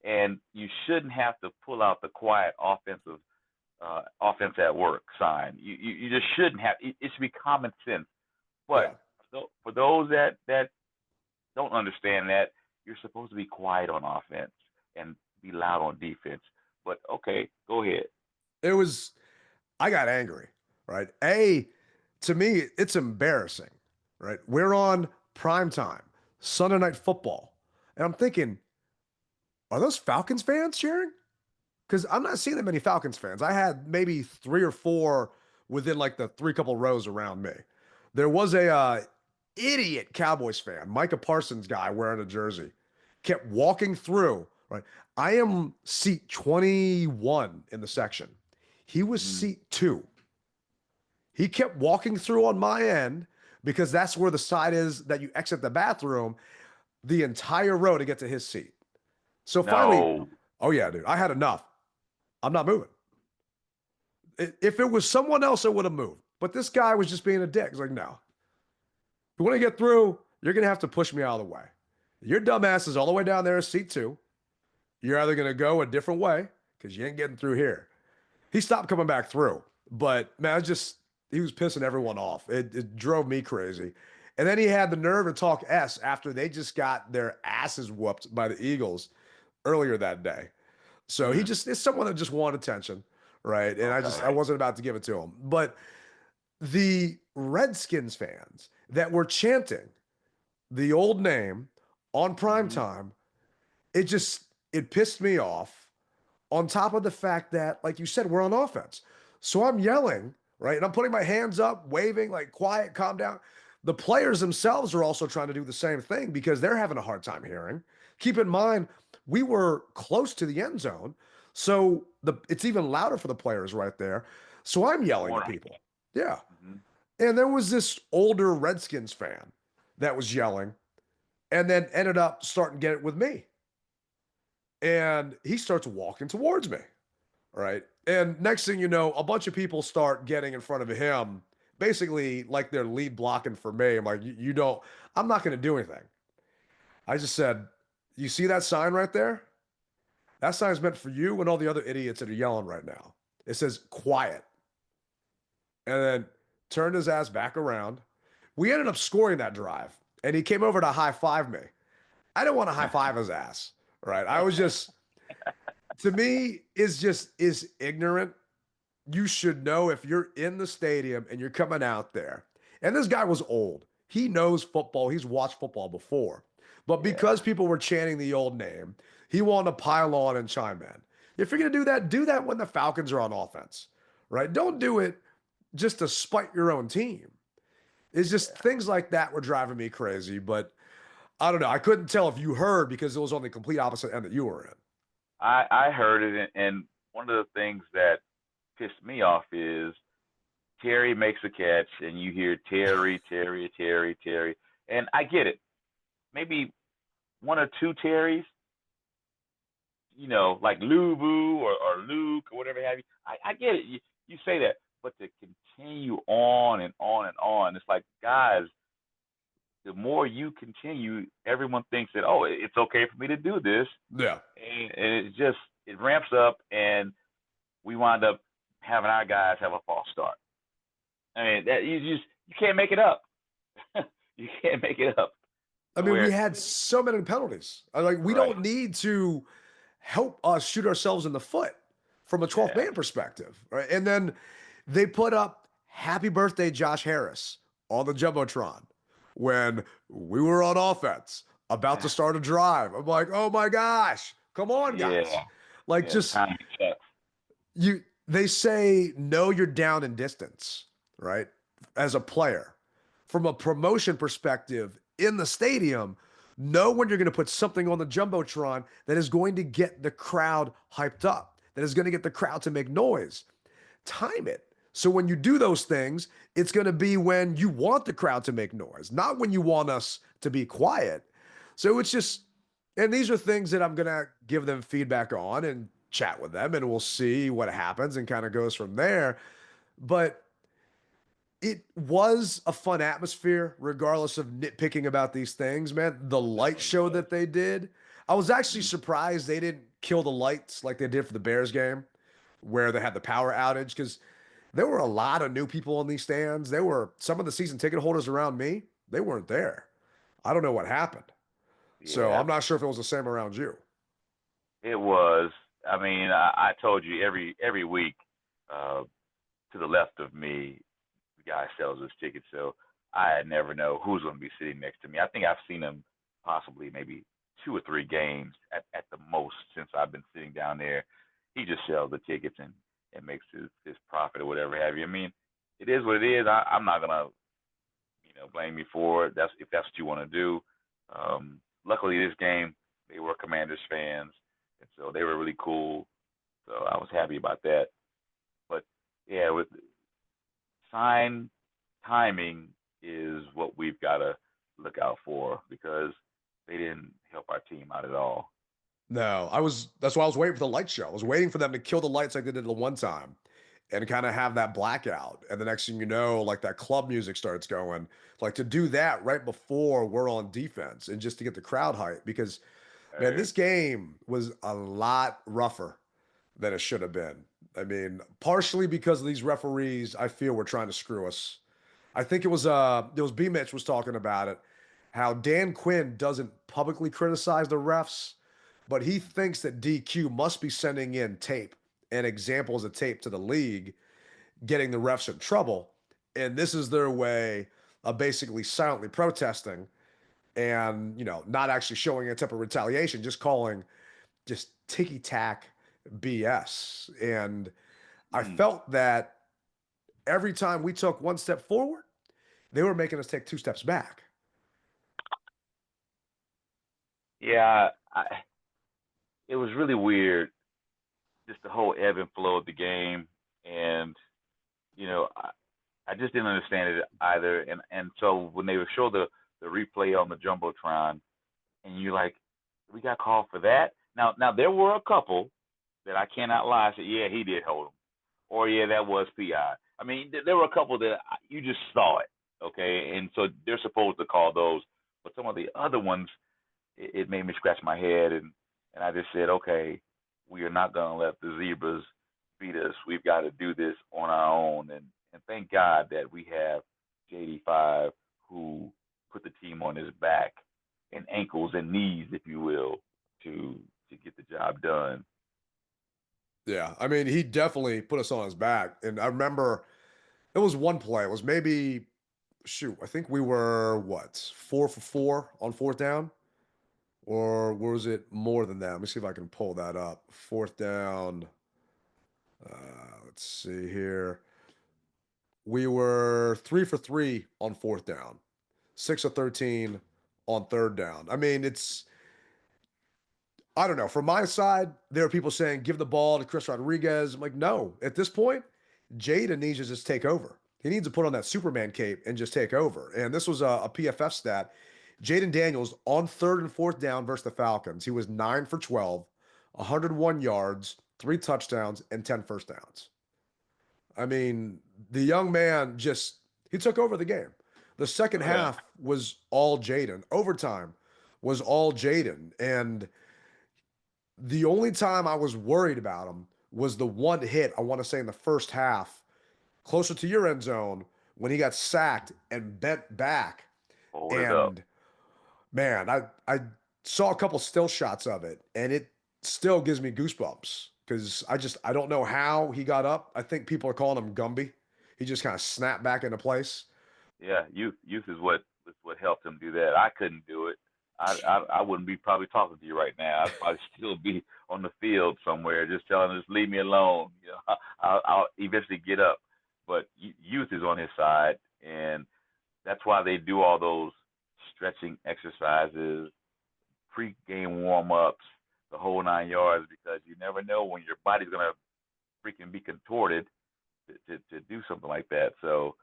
And you shouldn't have to pull out the quiet offensive offense at work sign. You just shouldn't have. It should be common sense. But for those that don't understand that, you're supposed to be quiet on offense and be loud on defense. But okay, go ahead. I got angry, right? To me, it's embarrassing, right? We're on primetime, Sunday Night Football. And I'm thinking, are those Falcons fans cheering? Because I'm not seeing that many Falcons fans. I had maybe 3 or 4 within like the 3 couple rows around me. There was a idiot Cowboys fan, Micah Parsons guy wearing a jersey, kept walking through, right? I am seat 21 in the section. He was seat 2. He kept walking through on my end because that's where the side is that you exit the bathroom, the entire row to get to his seat. So finally, oh yeah, dude, I had enough. I'm not moving. If it was someone else, I would have moved. But this guy was just being a dick. He's like, no. If you want to get through, you're going to have to push me out of the way. Your dumbass is all the way down there, seat 2. You're either going to go a different way because you ain't getting through here. He stopped coming back through. But, man, he was pissing everyone off. It drove me crazy. And then he had the nerve to talk S after they just got their asses whooped by the Eagles earlier that day. So it's someone that just wanted attention, right? And I wasn't about to give it to him. But the Redskins fans that were chanting the old name on primetime, it pissed me off, on top of the fact that, like you said, we're on offense. So I'm yelling, right? And I'm putting my hands up, waving, like, quiet, calm down. The players themselves are also trying to do the same thing because they're having a hard time hearing. Keep in mind, we were close to the end zone, so it's even louder for the players right there. So I'm yelling at people. Yeah. And there was this older Redskins fan that was yelling and then ended up starting to get it with me. And he starts walking towards me, right? And next thing you know, a bunch of people start getting in front of him, basically like they're lead blocking for me. I'm like, I'm not going to do anything. I just said, you see that sign right there? That sign's meant for you and all the other idiots that are yelling right now. It says quiet. And then turned his ass back around. We ended up scoring that drive, and he came over to high-five me. I didn't want to high-five his ass, right? I was just, to me, is ignorant. You should know if you're in the stadium and you're coming out there. And this guy was old. He knows football. He's watched football before. But because people were chanting the old name, he wanted to pile on and chime in. If you're going to do that when the Falcons are on offense, right? Don't do it just to spite your own team. It's just things like that were driving me crazy. But I don't know. I couldn't tell if you heard because it was on the complete opposite end that you were in. I heard it, and one of the things that pissed me off is Terry makes a catch, and you hear Terry, Terry, Terry, Terry. And I get it. Maybe 1 or 2 Terrys, like Lubu or Luke or whatever have you. I get it. You say that, but to continue on and on and on, it's like, guys, the more you continue, everyone thinks that, oh, it's okay for me to do this. Yeah. And it ramps up, and we wind up having our guys have a false start. I mean, that you can't make it up. You can't make it up. I mean, we had so many penalties. We don't need to help us shoot ourselves in the foot from a 12th man perspective, right? And then they put up "Happy Birthday, Josh Harris" on the jumbotron when we were on offense, about to start a drive. I'm like, oh my gosh, come on, guys! They say, know you're down in distance, right? As a player, from a promotion perspective in the stadium, know when you're going to put something on the jumbotron that is going to get the crowd hyped up, that is going to get the crowd to make noise. Time it. So when you do those things, it's going to be when you want the crowd to make noise, not when you want us to be quiet. So it's just, and these are things that I'm going to give them feedback on and chat with them, and we'll see what happens and kind of goes from there. But it was a fun atmosphere, regardless of nitpicking about these things, man. The light show that they did, I was actually surprised they didn't kill the lights like they did for the Bears game, where they had the power outage, because there were a lot of new people in these stands. There were some of the season ticket holders around me. They weren't there. I don't know what happened. Yeah. So I'm not sure if it was the same around you. It was. I mean, I told you every week to the left of me, the guy sells his tickets, so I never know who's going to be sitting next to me. I think I've seen him possibly maybe 2 or 3 games at the most since I've been sitting down there. He just sells the tickets and makes his profit or whatever have you. I mean, it is what it is. I'm not going to blame you for it. If that's what you want to do. Luckily, this game, they were Commanders fans, and so they were really cool. So I was happy about that. But yeah, with sign timing is what we've got to look out for, because they didn't help our team out at all. No, that's why I was waiting for the light show. I was waiting for them to kill the lights like they did the one time and kind of have that blackout. And the next thing you know, like that club music starts going, like to do that right before we're on defense and just to get the crowd hype, because man, this game was a lot rougher than it should have been. I mean, partially because of these referees, I feel were trying to screw us. I think it was B. Mitch was talking about it, how Dan Quinn doesn't publicly criticize the refs, but he thinks that DQ must be sending in tape and examples of tape to the league, getting the refs in trouble. And this is their way of basically silently protesting and, not actually showing a type of retaliation, just calling just ticky-tack BS. And I felt that every time we took one step forward, they were making us take 2 steps back. Yeah, it was really weird, just the whole ebb and flow of the game. And, I just didn't understand it either. And so when they would show the replay on the Jumbotron, and you're like, we got called for that? Now there were a couple that I cannot lie, said, yeah, he did hold him. Or, yeah, that was PI. I mean, there were a couple that you just saw it, okay? And so they're supposed to call those. But some of the other ones, it made me scratch my head, and I just said, okay, we are not going to let the Zebras beat us. We've got to do this on our own. And thank God that we have JD5, who put the team on his back and ankles and knees, if you will, to get the job done. Yeah, I mean, he definitely put us on his back. And I remember it was one play. It was maybe, I think we were, 4 for 4 on 4th down? Or was it more than that? Let me see if I can pull that up. 4th down. Let's see here. We were 3 for 3 on 4th down. 6 of 13 on 3rd down. I mean, I don't know. From my side, there are people saying, give the ball to Chris Rodriguez. I'm like, no. At this point, Jayden needs to just take over. He needs to put on that Superman cape and just take over. And this was a PFF stat. Jayden Daniels on 3rd and 4th down versus the Falcons. He was 9 for 12, 101 yards, 3 touchdowns, and 10 first downs. I mean, the young man he took over the game. The second half was all Jayden. Overtime was all Jayden. And the only time I was worried about him was the one hit, I want to say in the first half, closer to your end zone, when he got sacked and bent back. Hold it up. Man, I saw a couple still shots of it, and it still gives me goosebumps because I don't know how he got up. I think people are calling him Gumby. He just kind of snapped back into place. Yeah, youth is what helped him do that. I couldn't do it. I wouldn't be probably talking to you right now. I'd probably still be on the field somewhere, just telling him, just leave me alone. You know, I'll eventually get up. But youth is on his side, and that's why they do all those stretching exercises, pre-game warm-ups, the whole 9 yards, because you never know when your body's gonna freaking be contorted to do something like that. So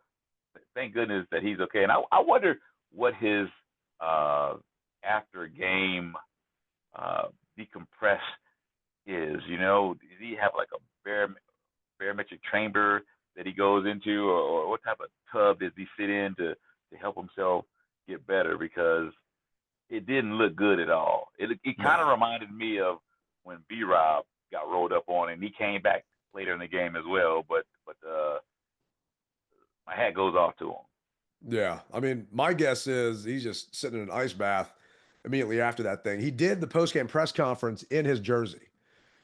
thank goodness that he's okay. And I wonder what his after game decompress is. You know, does he have like a barometric chamber that he goes into, or what type of tub does he sit in to help himself get better? Because it didn't look good at all. It kind of reminded me of when B-Rob got rolled up on, and he came back later in the game as well. But my hat goes off to him. Yeah, I mean, my guess is he's just sitting in an ice bath immediately after that thing. He did the post-game press conference in his jersey,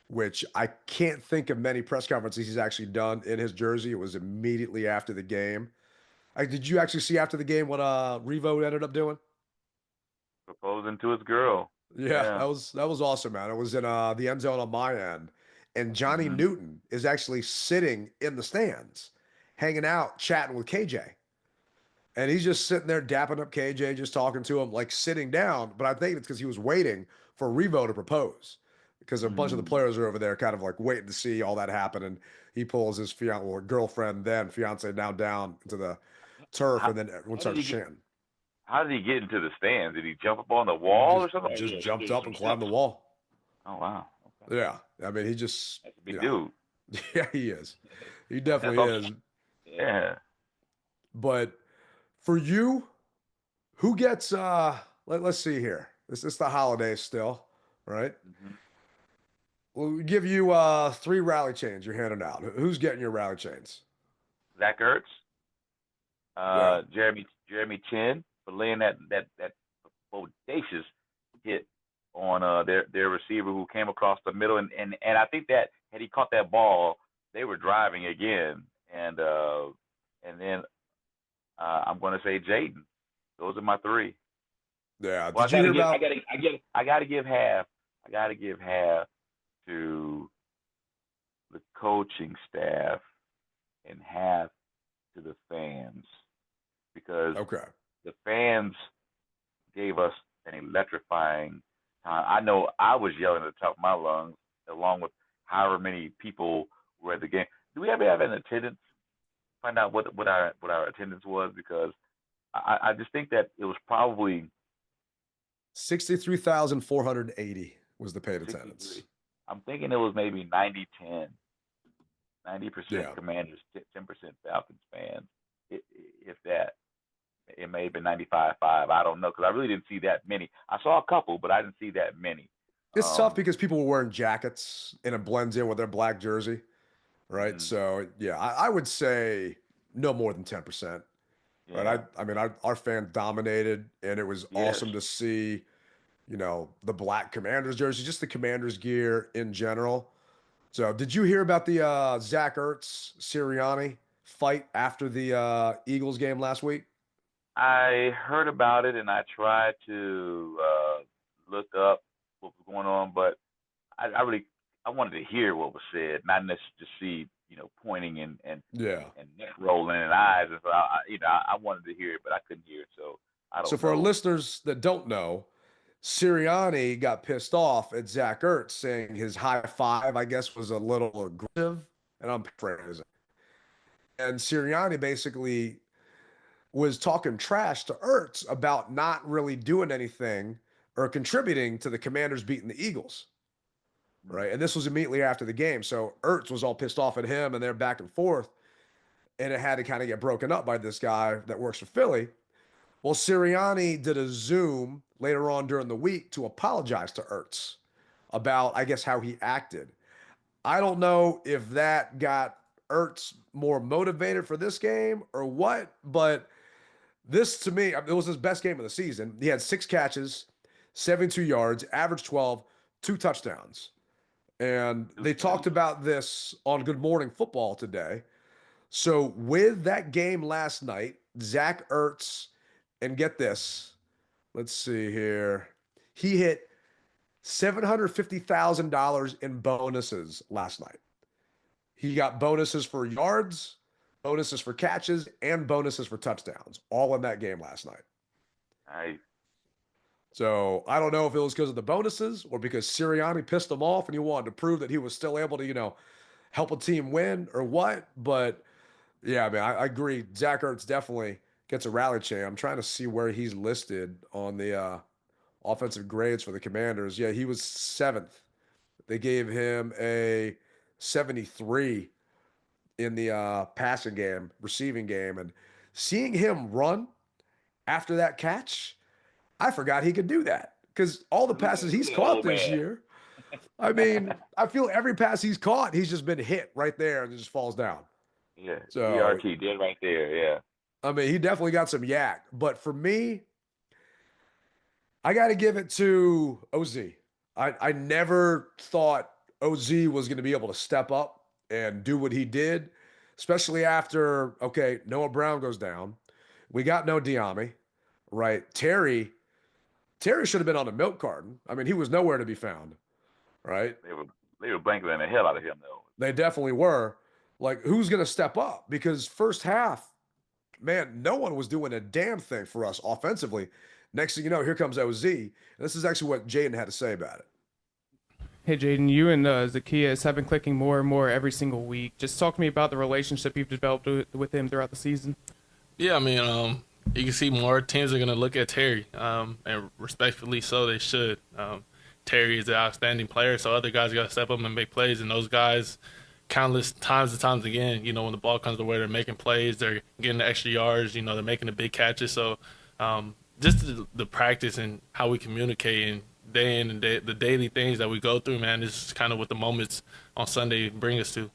which I can't think of many press conferences he's actually done in his jersey. It was immediately after the game. Did you actually see after the game what Revo ended up doing? Proposing to his girl. Yeah, that was awesome, man. It was in the end zone on my end. And Johnny Newton is actually sitting in the stands, hanging out, chatting with KJ. And he's just sitting there dapping up KJ, just talking to him, like sitting down. But I think it's because he was waiting for Revo to propose, because a bunch of the players are over there kind of like waiting to see all that happen. And he pulls his girlfriend, then fiance, now down into the turf, and then everyone starts chanting. How did he get into the stands? Did he jump up on the wall or something? Just jumped up and climbed the wall. Oh, wow. Okay. Yeah. I mean, he just... That's a big dude. Yeah, he is. He definitely is. Yeah. But for you, who gets... let's see here. This is the holidays still, right? We'll give you 3 rally chains you're handing out. Who's getting your rally chains? Zach Ertz, Jeremy Chin, for laying that bodacious hit on their receiver who came across the middle, and I think that had he caught that ball, they were driving again, and then I'm going to say Jayden. Those are my 3. Yeah. Well, I got to give half. I got to give half to the coaching staff and half to the fans, because the fans gave us an electrifying time. I know I was yelling at the top of my lungs, along with however many people were at the game. Do we ever have an attendance? Find out what our attendance was, because I just think that it was probably 63,480 was the paid attendance. I'm thinking it was maybe 90-10. 90% Commanders, 10% Falcons fans. If that. It may have been 95-5. I don't know, because I really didn't see that many. I saw a couple, but I didn't see that many. It's tough because people were wearing jackets, and it blends in with their black jersey, right? So, yeah, I would say no more than 10%. Yeah. Right? I mean, our fans dominated, and it was awesome to see, the black Commanders jersey, just the Commanders gear in general. So, did you hear about the Zach Ertz Sirianni fight after the Eagles game last week? I heard about it, and I tried to look up what was going on, but I wanted to hear what was said, not necessarily just see, pointing and neck rolling and eyes. And so I wanted to hear it, but I couldn't hear it, so I don't know. So for our listeners that don't know, Sirianni got pissed off at Zach Ertz, saying his high five, I guess, was a little aggressive, and I'm paraphrasing. And Sirianni basically was talking trash to Ertz about not really doing anything or contributing to the Commanders beating the Eagles. right? And this was immediately after the game. So Ertz was all pissed off at him, and they're back and forth. And it had to kind of get broken up by this guy that works for Philly. Well, Sirianni did a Zoom later on during the week to apologize to Ertz about, I guess, how he acted. I don't know if that got Ertz more motivated for this game or what, but this to me, it was his best game of the season. He had 6 catches, 72 yards, average 12, 2 touchdowns. And they talked about this on Good Morning Football today. So with that game last night, Zach Ertz, and get this, let's see here, he hit $750,000 in bonuses last night. He got bonuses for yards, bonuses for catches, and bonuses for touchdowns, all in that game last night. Nice. So I don't know if it was because of the bonuses or because Sirianni pissed him off and he wanted to prove that he was still able to, help a team win or what. But yeah, man, I agree. Zach Ertz definitely gets a rally chain. I'm trying to see where he's listed on the offensive grades for the Commanders. Yeah, he was 7th. They gave him a 73 in the passing game, receiving game. And seeing him run after that catch, I forgot he could do that because all the passes he's caught this year, I mean, I feel every pass he's caught, he's just been hit right there and it just falls down. Yeah, so ERT did right there, yeah. I mean, he definitely got some yak. But for me, I got to give it to OZ. I never thought OZ was going to be able to step up and do what he did, especially after, okay, Noah Brown goes down. We got no Diami, right? Terry should have been on a milk carton. I mean, he was nowhere to be found, right? They were blanketing the hell out of him, though. They definitely were. Like, who's going to step up? Because first half, man, no one was doing a damn thing for us offensively. Next thing you know, here comes OZ. And this is actually what Jayden had to say about it. Hey, Jayden, you and Zacchaeus have been clicking more and more every single week. Just talk to me about the relationship you've developed with him throughout the season. Yeah, I mean, you can see more teams are going to look at Terry, and respectfully so they should. Terry is an outstanding player, so other guys got to step up and make plays, and those guys – countless times and times again, when the ball comes to where they're making plays, they're getting the extra yards, they're making the big catches. So just the practice and how we communicate and day in and day, the daily things that we go through, man, is kind of what the moments on Sunday bring us to.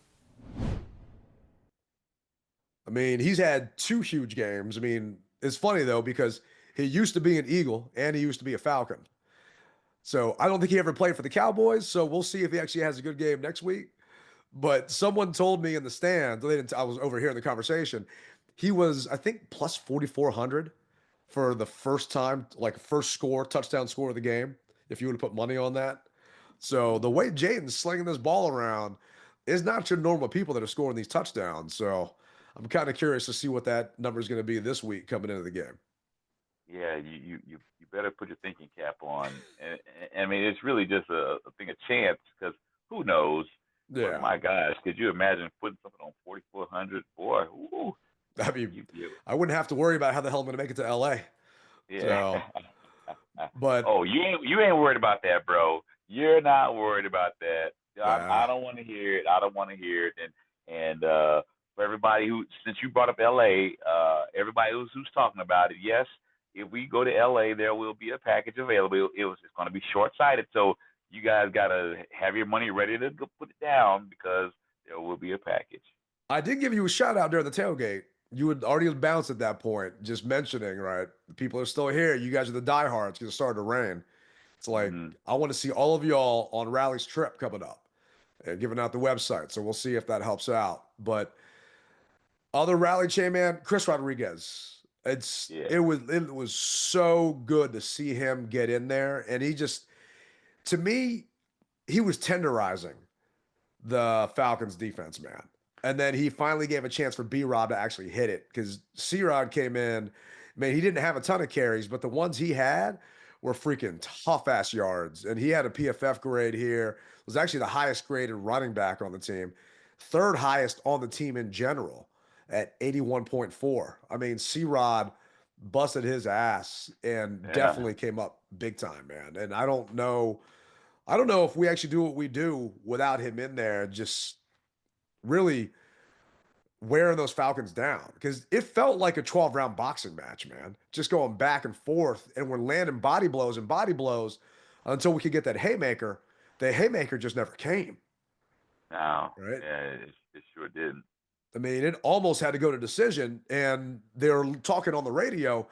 I mean, he's had 2 huge games. I mean, it's funny, though, because he used to be an Eagle and he used to be a Falcon. So I don't think he ever played for the Cowboys, so we'll see if he actually has a good game next week. But someone told me in the stands, I was overhearing the conversation, he was, I think, plus 4,400 for the first time, like first touchdown score of the game, if you would have put money on that. So the way Jayden's slinging this ball around is not your normal people that are scoring these touchdowns. So I'm kind of curious to see what that number is going to be this week coming into the game. Yeah, you better put your thinking cap on. And I mean, it's really just a thing of chance because who knows? Yeah. But my gosh, could you imagine putting something on 4,400? Boy, ooh. I mean, I wouldn't have to worry about how the hell I'm going to make it to LA. Yeah. So, but you ain't worried about that, bro. You're not worried about that. I don't want to hear it. I don't want to hear it. And for everybody since you brought up LA, everybody who's talking about it, yes, if we go to LA, there will be a package available. It's going to be short-sighted, so you guys got to have your money ready to go put it down because there will be a package. I did give you a shout out during the tailgate. You had already bounced at that point, just mentioning, right? The people are still here. You guys are the diehards because it started to rain. It's like, I want to see all of y'all on Rally's trip coming up and giving out the website. So we'll see if that helps out. But other Rally chain, man, Chris Rodriguez. It was so good to see him get in there. And he just, to me, he was tenderizing the Falcons defense, man. And then he finally gave a chance for B-Rob to actually hit it because C-Rod came in. Man, he didn't have a ton of carries, but the ones he had were freaking tough-ass yards. And he had a PFF grade here. Was actually the highest graded running back on the team. 3rd highest on the team in general at 81.4. I mean, C-Rod busted his ass and definitely came up big time, man. And I don't know I don't know if we actually do what we do without him in there, just really wearing those Falcons down. Because it felt like a 12-round boxing match, man. Just going back and forth, and we're landing body blows and body blows until we could get that haymaker. The haymaker just never came. No. Right? Yeah, it sure didn't. I mean, it almost had to go to decision, and they're talking on the radio.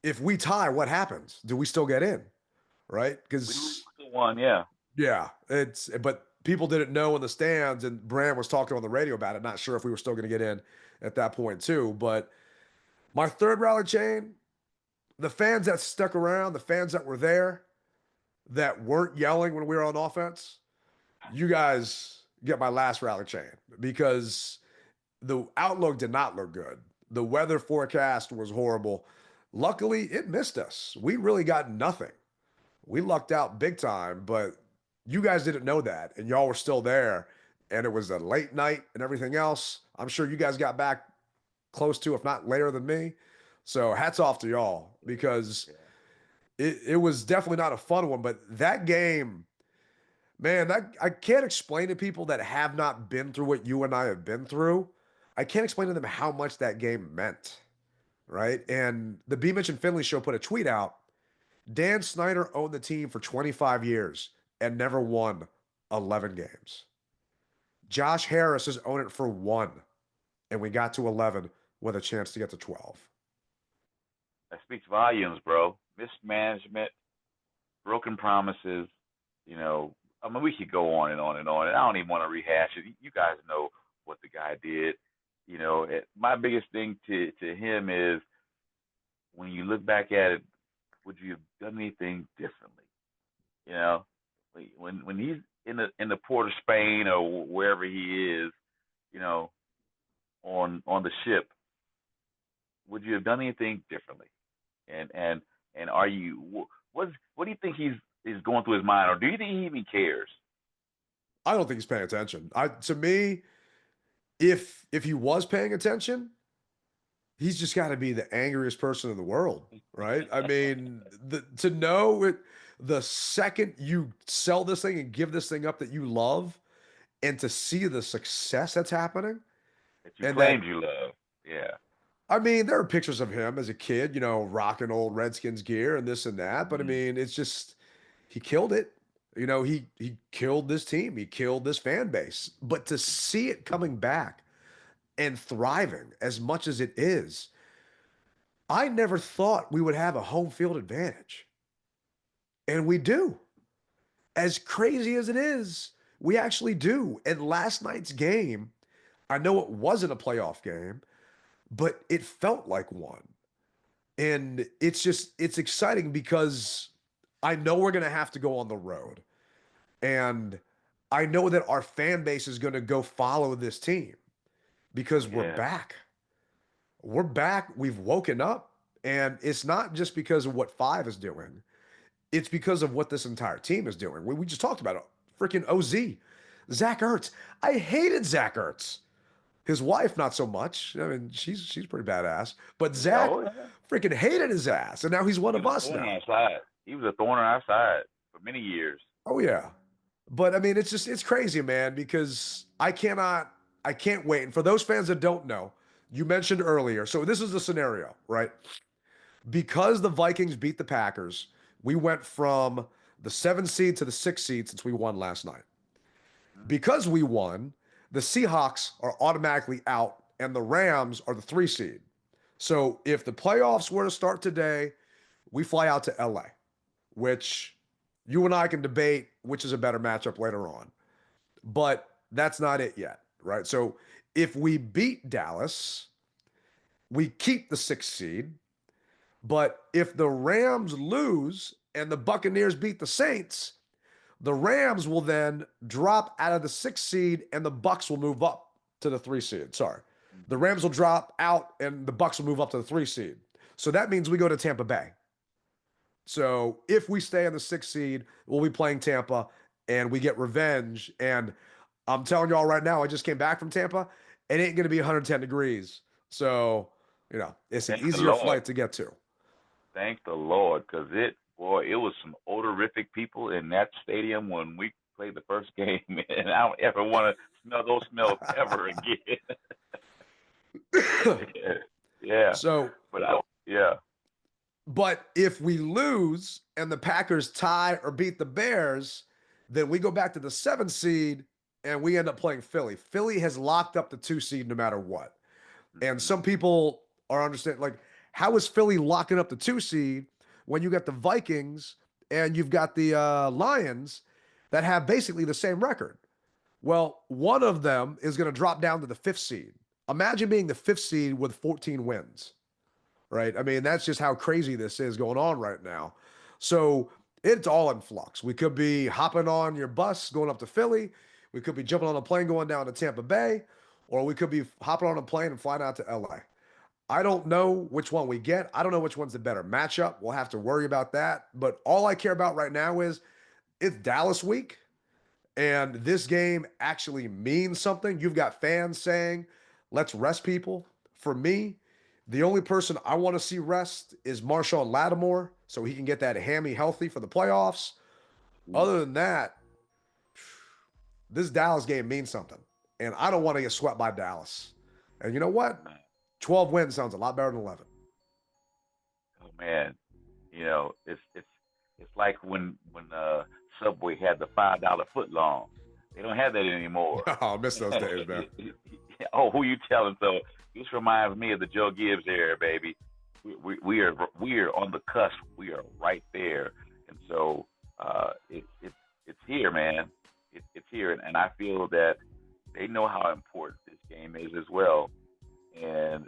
If we tie, what happens? Do we still get in? Right? Because we won, yeah. Yeah, but people didn't know in the stands, and Brand was talking on the radio about it. Not sure if we were still going to get in at that point too. But my third rally chain, the fans that stuck around, the fans that were there, that weren't yelling when we were on offense, you guys get my last rally chain, because the outlook did not look good. The weather forecast was horrible. Luckily, it missed us. We really got nothing. We lucked out big time, but you guys didn't know that, and y'all were still there, and it was a late night and everything else. I'm sure you guys got back close to, if not later than me. So hats off to y'all, because it was definitely not a fun one. But that game, man, I can't explain to people that have not been through what you and I have been through. I can't explain to them how much that game meant, right? And the B. Mitch and Finley show put a tweet out. Dan Snyder owned the team for 25 years and never won 11 games. Josh Harris has owned it for 1, and we got to 11 with a chance to get to 12. That speaks volumes, bro. Mismanagement, broken promises. You know, I mean, we could go on and on and on, and I don't even want to rehash it. You guys know what the guy did. You know, my biggest thing to him is, when you look back at it, would you have done anything differently? You know, when he's in the port of Spain or wherever he is, you know, on the ship, would you have done anything differently? And are you, what do you think he's going through his mind, or do you think he even cares? I don't think he's paying attention. To me, if he was paying attention, he's just got to be the angriest person in the world, right? I mean, to know it, the second you sell this thing and give this thing up that you love, and to see the success that's happening. That you claimed you love. Yeah. I mean, there are pictures of him as a kid, you know, rocking old Redskins gear and this and that. But I mean, it's just, he killed it. You know, he killed this team. He killed this fan base. But to see it coming back and thriving as much as it is, I never thought we would have a home field advantage. And we do. As crazy as it is, we actually do. And last night's game, I know it wasn't a playoff game, but it felt like one. And it's exciting, because I know we're going to have to go on the road. And I know that our fan base is going to go follow this team, because we're back. We're back. We've woken up. And it's not just because of what 5 is doing. It's because of what this entire team is doing. We just talked about it. Freaking OZ. Zach Ertz. I hated Zach Ertz. His wife, not so much. I mean, she's pretty badass. But Zach freaking hated his ass. And now he's one of us now. He was a thorn on our side for many years. Oh, yeah. But I mean, it's crazy, man, because I can't wait. And for those fans that don't know, you mentioned earlier. So this is the scenario, right? Because the Vikings beat the Packers, we went from the 7 seed to the 6 seed since we won last night. Because we won, the Seahawks are automatically out, and the Rams are the 3 seed. So if the playoffs were to start today, we fly out to LA, which you and I can debate which is a better matchup later on. But that's not it yet, right? So if we beat Dallas, we keep the 6th seed. But if the Rams lose and the Buccaneers beat the Saints, the Rams will then drop out of the 6th seed, and the Bucs will move up to the 3 seed. Sorry. The Rams will drop out, and the Bucs will move up to the 3 seed. So that means we go to Tampa Bay. So if we stay in the 6th seed, we'll be playing Tampa, and we get revenge. And I'm telling y'all right now, I just came back from Tampa. It ain't going to be 110 degrees. So, you know, it's an easier flight to get to. Thank the Lord, because boy, it was some odorific people in that stadium when we played the first game, and I don't ever want to smell those smells ever again. Yeah. So, yeah. but if we lose and the Packers tie or beat the Bears, then we go back to the 7 seed and we end up playing Philly. Philly has locked up the 2 seed no matter what. And some people are understanding, like, how is Philly locking up the 2 seed when you got the Vikings and you've got the Lions that have basically the same record? Well, one of them is going to drop down to the 5th seed. Imagine being the 5th seed with 14 wins, right? I mean, that's just how crazy this is going on right now. So it's all in flux. We could be hopping on your bus going up to Philly. We could be jumping on a plane going down to Tampa Bay, or we could be hopping on a plane and flying out to LA. I don't know which one we get. I don't know which one's the better matchup. We'll have to worry about that. But all I care about right now is it's Dallas week, and this game actually means something. You've got fans saying, let's rest people. For me, the only person I want to see rest is Marshawn Lattimore so he can get that hammy healthy for the playoffs. Other than that, this Dallas game means something. And I don't want to get swept by Dallas. And you know what? 12 wins sounds a lot better than 11. Oh man, it's like when Subway had the $5 foot long. They don't have that anymore. Oh, I miss those days, man. Oh, who you telling? So this reminds me of the Joe Gibbs era, baby. We are on the cusp. We are right there, and so it's here, man. It's here, and I feel that they know how important this game is as well, and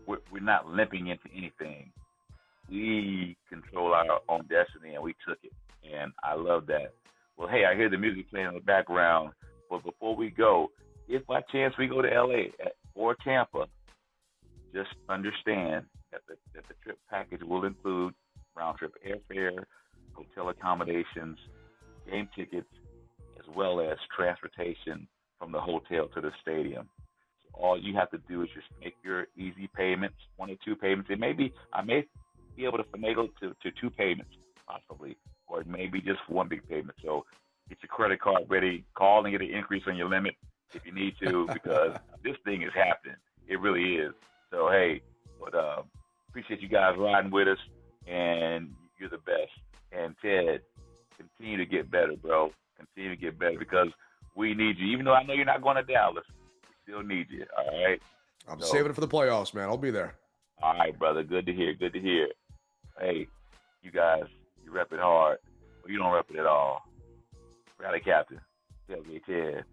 we're not limping into anything. We control our own destiny, and we took it, and I love that. Well, hey, I hear the music playing in the background, but before we go, if by chance we go to LA or Tampa, just understand that the trip package will include round-trip airfare, hotel accommodations, game tickets, as well as transportation from the hotel to the stadium. So all you have to do is just make your easy payments, 1 or 2 payments. I may be able to finagle to 2 payments, possibly, or it may be just 1 big payment. So get your credit card ready, call and get an increase on your limit if you need to, because this thing is happening. It really is. So, hey, but appreciate you guys riding with us, and you're the best. And Ted, continue to get better, bro. Continue to get better, because we need you. Even though I know you're not going to Dallas, we still need you, all right? I'm saving it for the playoffs, man. I'll be there. All right, brother. Good to hear. Good to hear. Hey, you guys, you rep it hard, or you don't rep it at all. Rally Captain, Tailgate Ted.